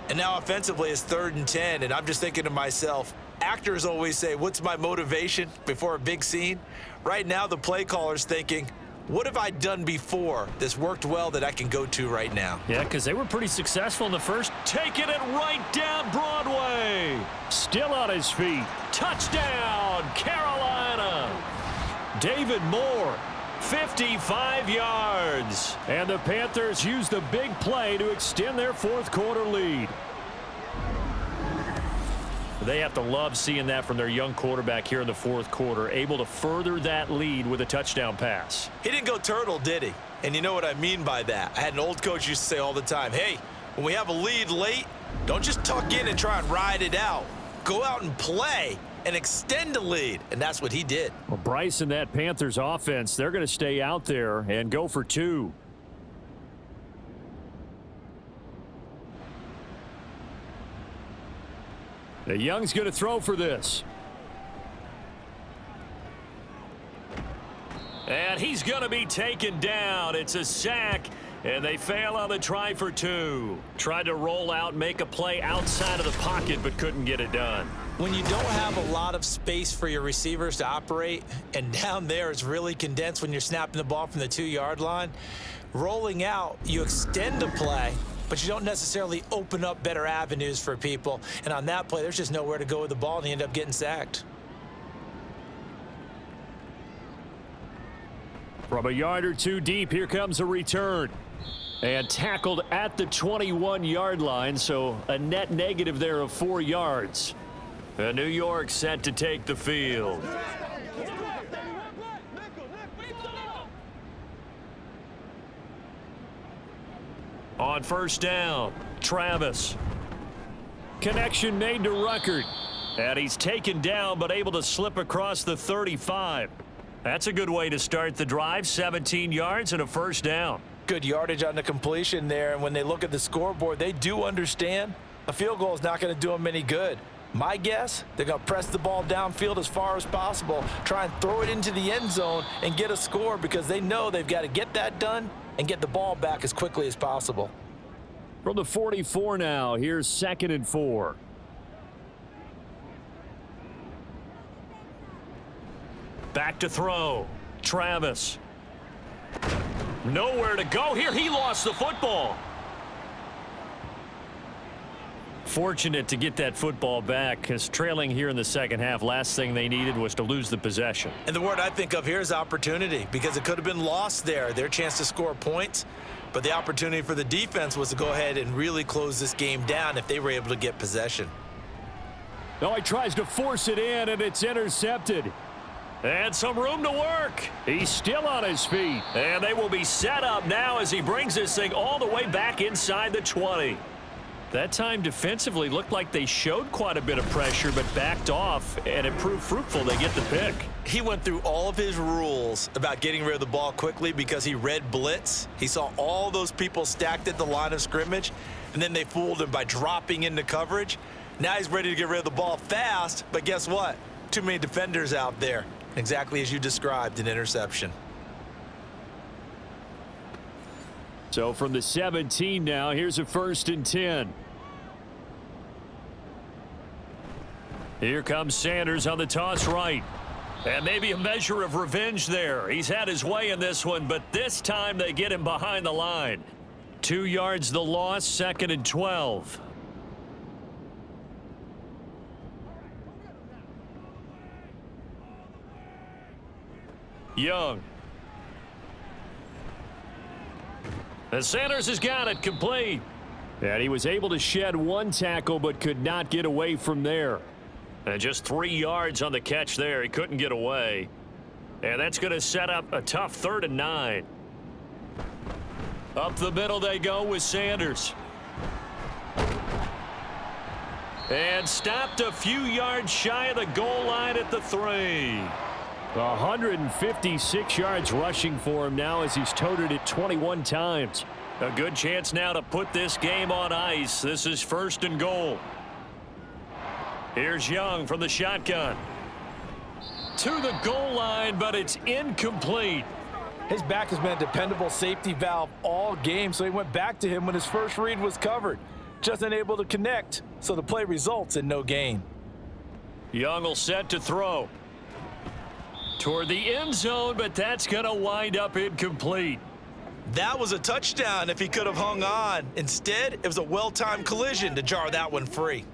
Speaker 3: And now offensively it's 3rd and 10, and I'm just thinking to myself, actors always say, what's my motivation before a big scene? Right now the play caller's thinking, what have I done before that's worked well that I can go to right now?
Speaker 5: Yeah, because they were pretty successful in the first.
Speaker 2: Taking it right down Broadway.
Speaker 5: Still on his feet.
Speaker 2: Touchdown, Carolina. David Moore, 55 yards.
Speaker 5: And the Panthers use the big play to extend their 4th quarter lead.
Speaker 2: They have to love seeing that from their young quarterback here in the 4th quarter, able to further that lead with a touchdown pass.
Speaker 3: He didn't go turtle, did he? And you know what I mean by that. I had an old coach used to say all the time, hey, when we have a lead late, don't just tuck in and try and ride it out. Go out and play and extend the lead. And that's what he did.
Speaker 5: Well, Bryce and that Panthers offense, they're going to stay out there and go for 2. The Young's going to throw for this.
Speaker 2: And he's going to be taken down. It's a sack, and they fail on the try for 2. Tried to roll out, make a play outside of the pocket, but couldn't get it done.
Speaker 3: When you don't have a lot of space for your receivers to operate, and down there it's really condensed when you're snapping the ball from the 2-yard line, rolling out, you extend the play, but you don't necessarily open up better avenues for people. And on that play, there's just nowhere to go with the ball, and he ended up getting sacked.
Speaker 5: From a yard or two deep, here comes a return. And tackled at the 21-yard line, so a net negative there of 4 yards. New York set to take the field. On first down, Travis. Connection made to Ruckert. And he's taken down, but able to slip across the 35. That's a good way to start the drive, 17 yards and a first down.
Speaker 3: Good yardage on the completion there, and when they look at the scoreboard, they do understand a field goal is not going to do them any good. My guess, they're going to press the ball downfield as far as possible, try and throw it into the end zone and get a score because they know they've got to get that done and get the ball back as quickly as possible.
Speaker 5: From the 44 now, here's 2nd and 4. Back to throw. Travis. Nowhere to go here. He lost the football. Fortunate to get that football back, because trailing here in the second half, last thing they needed was to lose the possession.
Speaker 3: And the word I think of here is opportunity, because it could have been lost there, their chance to score points. But the opportunity for the defense was to go ahead and really close this game down if they were able to get possession.
Speaker 5: No, he tries to force it in, and it's intercepted. And some room to work. He's still on his feet. And they will be set up now as he brings this thing all the way back inside the 20. That time defensively looked like they showed quite a bit of pressure but backed off, and it proved fruitful. They get the pick.
Speaker 3: He went through all of his rules about getting rid of the ball quickly because he read blitz. He saw all those people stacked at the line of scrimmage, and then they fooled him by dropping into coverage. Now he's ready to get rid of the ball fast, but guess what? Too many defenders out there. Exactly as you described, an interception.
Speaker 5: So from the 17 now, here's a 1st and 10. Here comes Sanders on the toss right. And maybe a measure of revenge there. He's had his way in this one, but this time they get him behind the line. 2 yards the loss, 2nd and 12. Young. And Sanders has got it complete. And he was able to shed 1 tackle but could not get away from there. And just 3 yards on the catch there. He couldn't get away. And that's going to set up a tough 3rd and 9. Up the middle they go with Sanders. And stopped a few yards shy of the goal line at the 3. 156 yards rushing for him now as he's toted it 21 times. A good chance now to put this game on ice. This is 1st and goal. Here's Young from the shotgun. To the goal line, but it's incomplete.
Speaker 3: His back has been a dependable safety valve all game, so he went back to him when his first read was covered. Just unable to connect, so the play results in no gain.
Speaker 5: Young will set to throw. Toward the end zone, but that's going to wind up incomplete.
Speaker 3: That was a touchdown if he could have hung on. Instead, it was a well-timed collision to jar that one free.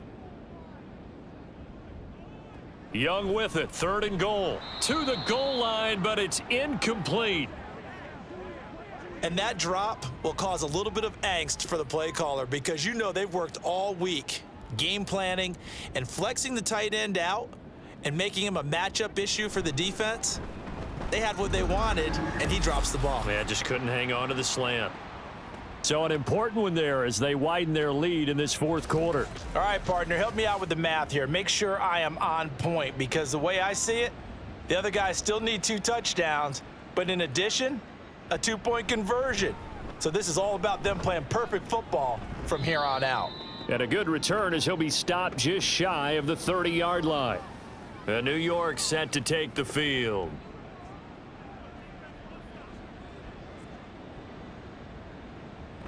Speaker 5: Young with it, 3rd and goal. To the goal line, but it's incomplete.
Speaker 3: And that drop will cause a little bit of angst for the play caller because you know they've worked all week game planning and flexing the tight end out and making him a matchup issue for the defense. They had what they wanted, and he drops the ball.
Speaker 5: Man, just couldn't hang on to the slant. So an important one there as they widen their lead in this 4th quarter.
Speaker 3: All right, partner, help me out with the math here. Make sure I am on point because the way I see it, the other guys still need 2 touchdowns, but in addition, a 2-point conversion. So this is all about them playing perfect football from here on out.
Speaker 5: And a good return as he'll be stopped just shy of the 30-yard line. And New York set to take the field.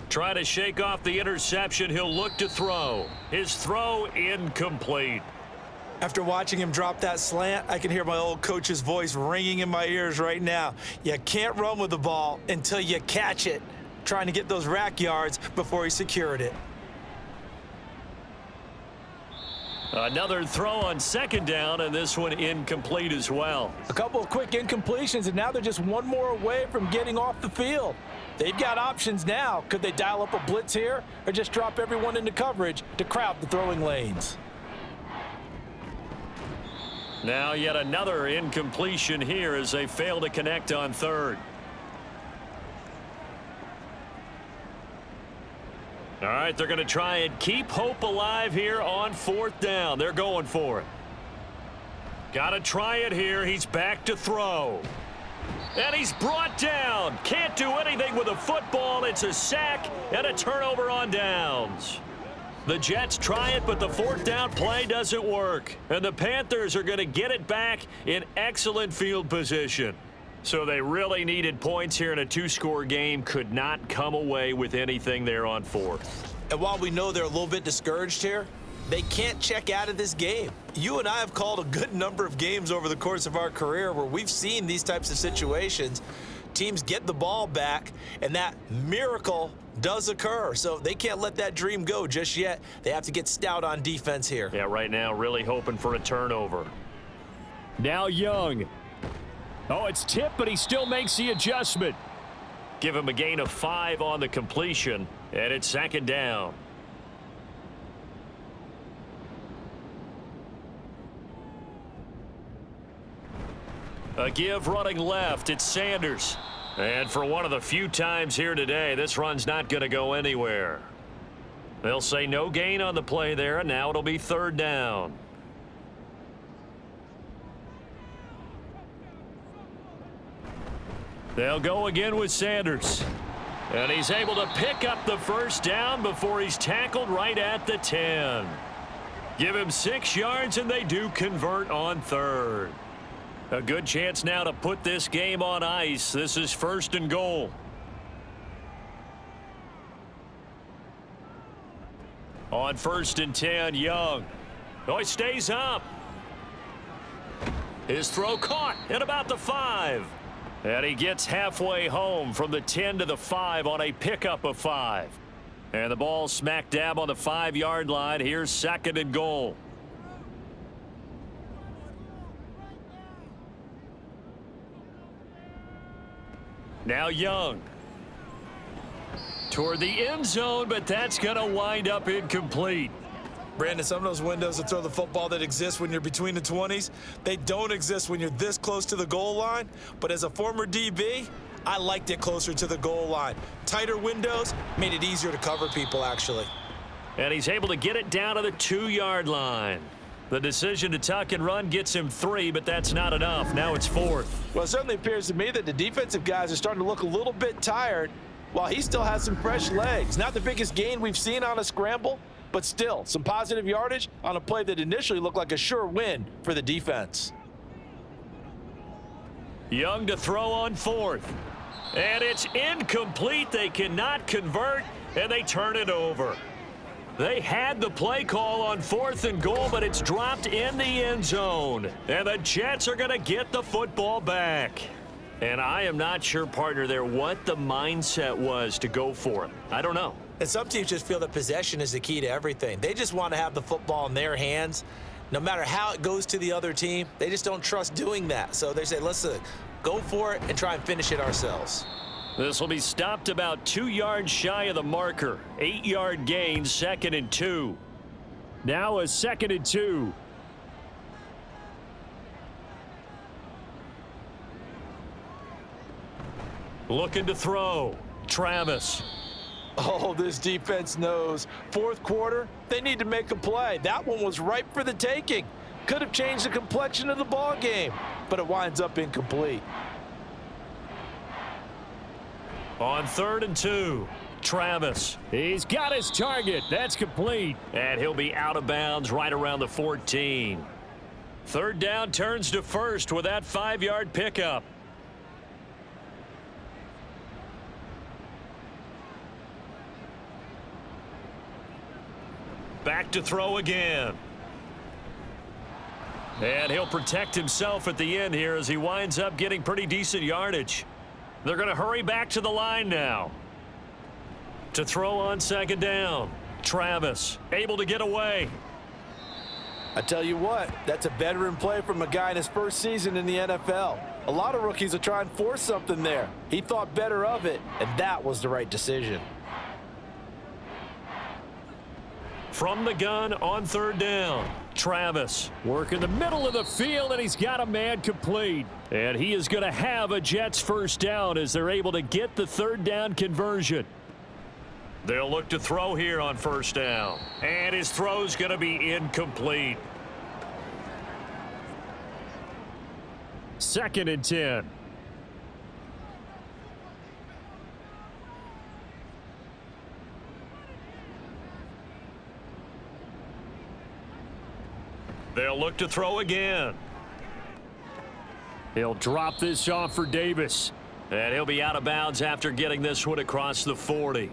Speaker 5: Try to shake off the interception. He'll look to throw. His throw incomplete.
Speaker 3: After watching him drop that slant, I can hear my old coach's voice ringing in my ears right now. You can't run with the ball until you catch it. trying to get those rack yards before he secured it.
Speaker 2: Another throw on second down, and this one incomplete as well.
Speaker 3: A couple of quick incompletions, and now they're just one more away from getting off the field. They've got options now. Could they dial up a blitz here or just drop everyone into coverage to crowd the throwing lanes?
Speaker 2: Now yet another incompletion here as they fail to connect on third. All right, they're going to try and keep hope alive here on fourth down. They're going for it. Got to try it here. He's back to throw. And he's brought down. Can't do anything with a football. It's a sack and a turnover on downs. The Jets try it, but the fourth down play doesn't work. And the Panthers are going to get it back in excellent field position. So they really needed points here in a two-score game. Could not come away with anything there on fourth.
Speaker 3: And while we know they're a little bit discouraged here, they can't check out of this game. You and I have called a good number of games over the course of our career where we've seen these types of situations. Teams get the ball back, and that miracle does occur. So they can't let that dream go just yet. They have to get stout on defense here.
Speaker 2: Yeah, right now really hoping for a turnover.
Speaker 5: Now Young. Oh, it's tipped, but he still makes the adjustment.
Speaker 2: Give him a gain of 5 on the completion, and it's second down. A give running left. It's Sanders. And for one of the few times here today, this run's not going to go anywhere. They'll say no gain on the play there, and now it'll be third down. They'll go again with Sanders. And he's able to pick up the first down before he's tackled right at the 10. Give him 6 yards, and they do convert on third. A good chance now to put this game on ice. This is first and goal. On first and 10, Young. Oh, he stays up. His throw caught at about the 5. And he gets halfway home from the 10 to the 5 on a pickup of 5. And the ball smack dab on the 5-yard line. Here's second and goal. Now Young. Toward the end zone, but that's going to wind up incomplete.
Speaker 3: Brandon, some of those windows to throw the football that exist when you're between the 20s, they don't exist when you're this close to the goal line. But as a former DB, I liked it closer to the goal line. Tighter windows made it easier to cover people, actually.
Speaker 2: And he's able to get it down to the 2-yard line. The decision to tuck and run gets him 3, but that's not enough. Now it's 4th.
Speaker 3: Well, it certainly appears to me that the defensive guys are starting to look a little bit tired while he still has some fresh legs. Not the biggest gain we've seen on a scramble, but still some positive yardage on a play that initially looked like a sure win for the defense.
Speaker 2: Young to throw on 4th. And it's incomplete. They cannot convert, and they turn it over. They had the play call on 4th and goal, but it's dropped in the end zone. And the Jets are going to get the football back. And I am not sure, partner, there what the mindset was to go for it. I don't know.
Speaker 3: And some teams just feel that possession is the key to everything. They just want to have the football in their hands. No matter how it goes to the other team, they just don't trust doing that. So they say, let's go for it and try and finish it ourselves.
Speaker 2: This will be stopped about 2 yards shy of the marker. 8-yard gain, second and 2.
Speaker 5: Now a second and 2.
Speaker 2: Looking to throw. Travis.
Speaker 3: Oh, this defense knows. Fourth quarter, they need to make a play. That one was ripe for the taking. Could have changed the complexion of the ball game, but it winds up incomplete.
Speaker 2: On 3rd and 2, Travis.
Speaker 5: He's got his target. That's complete.
Speaker 2: And he'll be out of bounds right around the 14. Third down turns to first with that 5-yard pickup. Back to throw again. And he'll protect himself at the end here as he winds up getting pretty decent yardage. They're going to hurry back to the line now. To throw on second down. Travis able to get away.
Speaker 3: I tell you what, that's a veteran play from a guy in his first season in the NFL. A lot of rookies will try and force something there. He thought better of it, and that was the right decision.
Speaker 2: From the gun on third down. Travis
Speaker 5: Work in the middle of the field, and he's got a man complete. And he is going to have a Jets first down as they're able to get the third down conversion.
Speaker 2: They'll look to throw here on first down. And his throw's going to be incomplete.
Speaker 5: 2nd and 10.
Speaker 2: They'll look to throw again.
Speaker 5: He'll drop this off for Davis.
Speaker 2: And he'll be out of bounds after getting this one across the 40.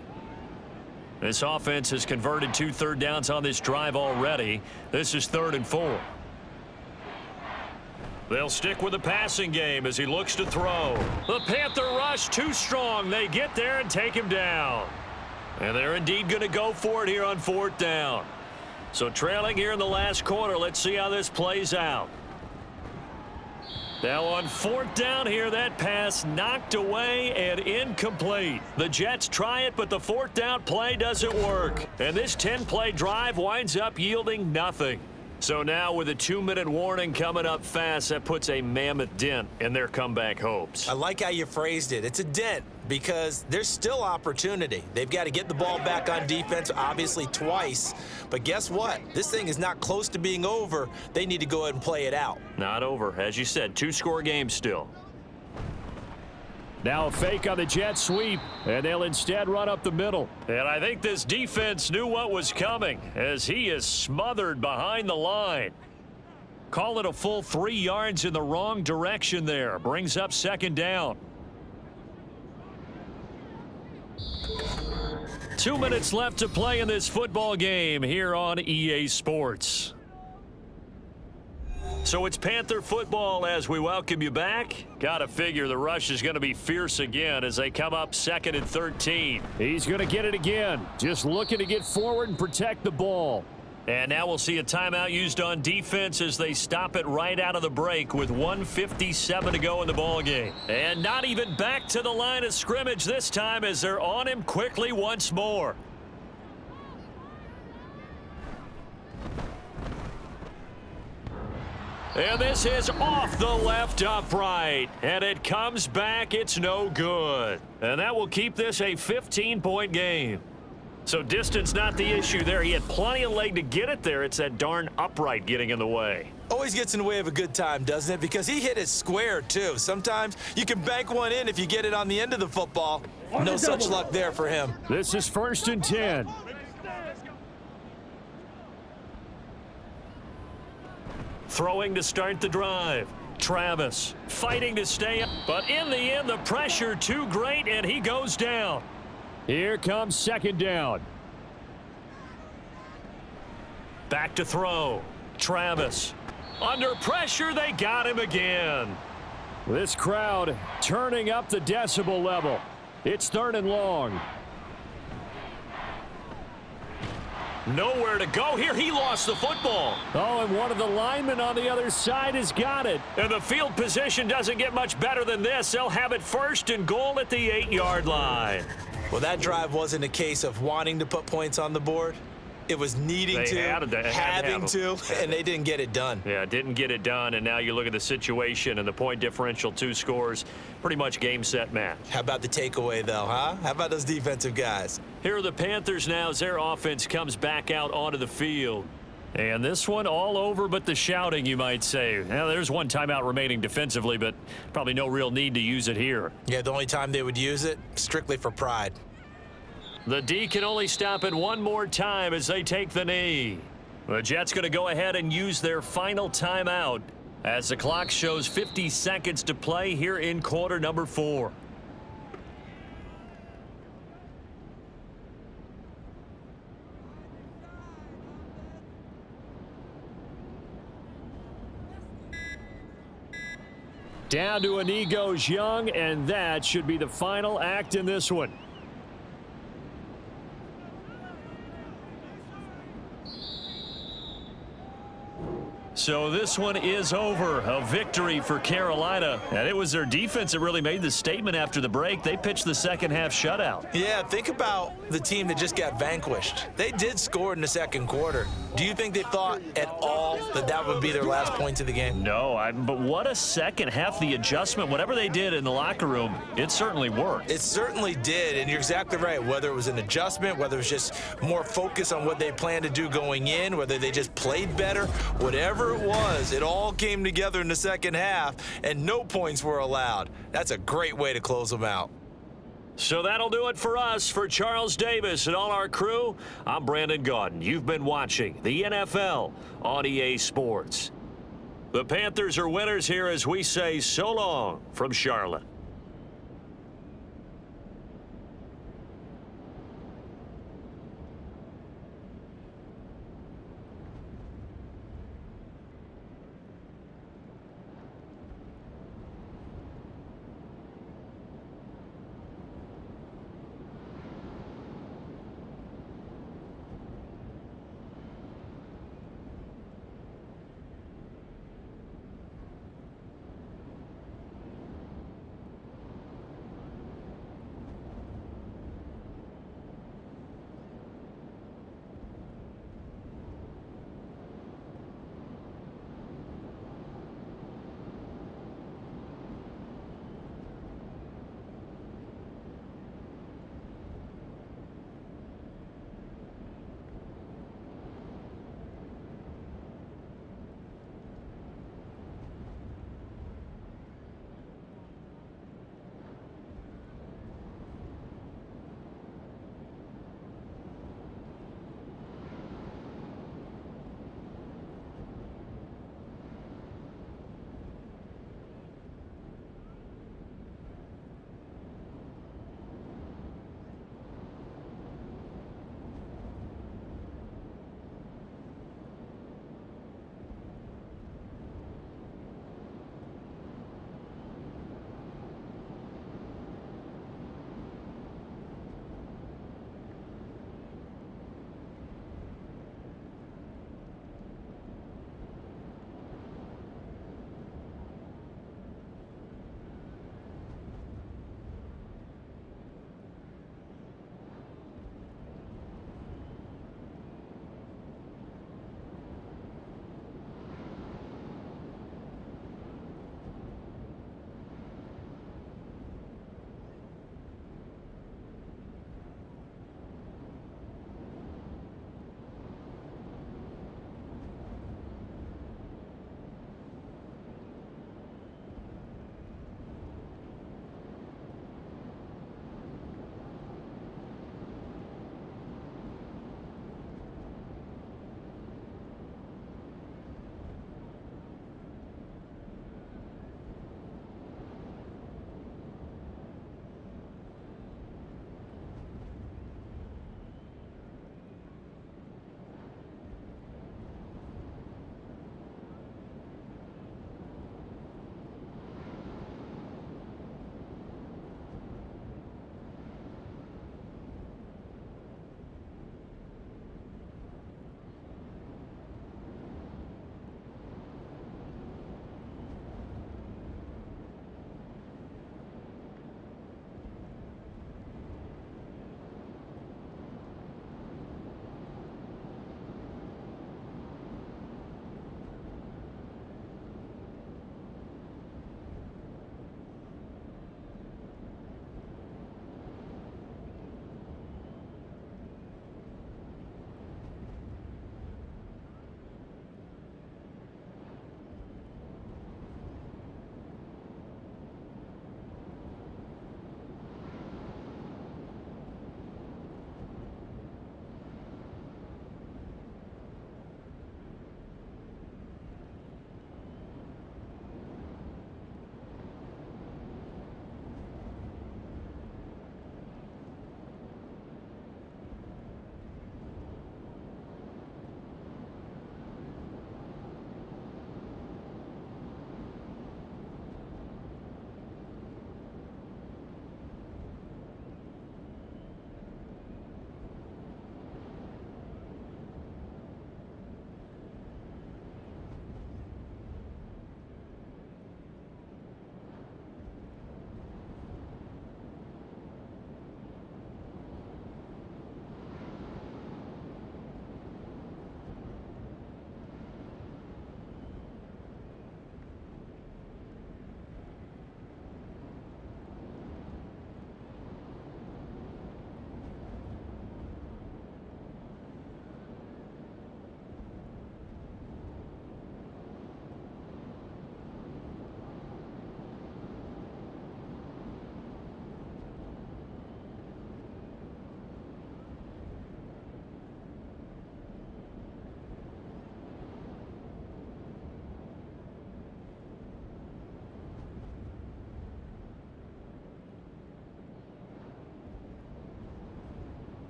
Speaker 2: This offense has converted 2 third downs on this drive already. This is 3rd and 4. They'll stick with the passing game as he looks to throw. The Panther rush too strong. They get there and take him down. And they're indeed going to go for it here on 4th down. So trailing here in the last quarter, let's see how this plays out. Now on 4th down here, that pass knocked away and incomplete. The Jets try it, but the 4th down play doesn't work. And this 10-play drive winds up yielding nothing. So now with a 2-minute warning coming up fast, that puts a mammoth dent in their comeback hopes.
Speaker 3: I like how you phrased it. It's a dent because there's still opportunity. They've got to get the ball back on defense, obviously twice. But guess what? This thing is not close to being over. They need to go ahead and play it out.
Speaker 2: Not over. As you said, 2-score game still.
Speaker 5: Now a fake on the jet sweep, and they'll instead run up the middle.
Speaker 2: And I think this defense knew what was coming as he is smothered behind the line. Call it a full 3 yards in the wrong direction there. Brings up 2nd down. 2 minutes left to play in this football game here on EA Sports. So it's Panther football as we welcome you back. Gotta figure the rush is going to be fierce again as they come up 2nd and 13.
Speaker 5: He's going to get it again. Just looking to get forward and protect the ball.
Speaker 2: And now we'll see a timeout used on defense as they stop it right out of the break with 1:57 to go in the ballgame. And not even back to the line of scrimmage this time as they're on him quickly once more. And this is off the left upright. And it comes back. It's no good. And that will keep this a 15-point game. So distance not the issue there. He had plenty of leg to get it there. It's that darn upright getting in the way.
Speaker 3: Always gets in the way of a good time, doesn't it? Because he hit it square, too. Sometimes you can bank one in if you get it on the end of the football. No such luck there for him.
Speaker 5: This is 1st and 10.
Speaker 2: Throwing to start the drive. Travis fighting to stay up. But in the end, the pressure too great, and he goes down.
Speaker 5: Here comes 2nd down.
Speaker 2: Back to throw. Travis. Under pressure, they got him again.
Speaker 5: This crowd turning up the decibel level. It's 3rd and long.
Speaker 2: Nowhere to go here. He lost the football.
Speaker 5: Oh, and one of the linemen on the other side has got it.
Speaker 2: And the field position doesn't get much better than this. They'll have it 1st and goal at the 8-yard line.
Speaker 3: Well, that drive wasn't a case of wanting to put points on the board. It was needing to, having to, and they didn't get it done.
Speaker 2: Yeah, didn't get it done, and now you look at the situation and the point differential, 2 scores, pretty much game, set, match.
Speaker 3: How about the takeaway, though, huh? How about those defensive guys?
Speaker 2: Here are the Panthers now as their offense comes back out onto the field. And this one all over but the shouting, you might say. Now, there's one timeout remaining defensively, but probably no real need to use it here.
Speaker 3: Yeah, the only time they would use it, strictly for pride.
Speaker 2: The D can only stop it one more time as they take the knee. The Jets going to go ahead and use their final timeout as the clock shows 50 seconds to play here in quarter number 4.
Speaker 5: Down to a knee goes Young, and that should be the final act in this one.
Speaker 2: So this one is over. A victory for Carolina. And it was their defense that really made the statement after the break. They pitched the second half shutout.
Speaker 3: Yeah, think about the team that just got vanquished. They did score in the second quarter. Do you think they thought at all that that would be their last points of the game?
Speaker 2: No, but what a second half. The adjustment, whatever they did in the locker room, it certainly worked.
Speaker 3: It certainly did, and you're exactly right. Whether it was an adjustment, whether it was just more focus on what they planned to do going in, whether they just played better, whatever it was, it all came together in the second half, and no points were allowed. That's a great way to close them out.
Speaker 2: So that'll do it for us. For Charles Davis and all our crew, I'm Brandon Gaudin. You've been watching the NFL on EA Sports. The Panthers are winners here as we say so long from Charlotte.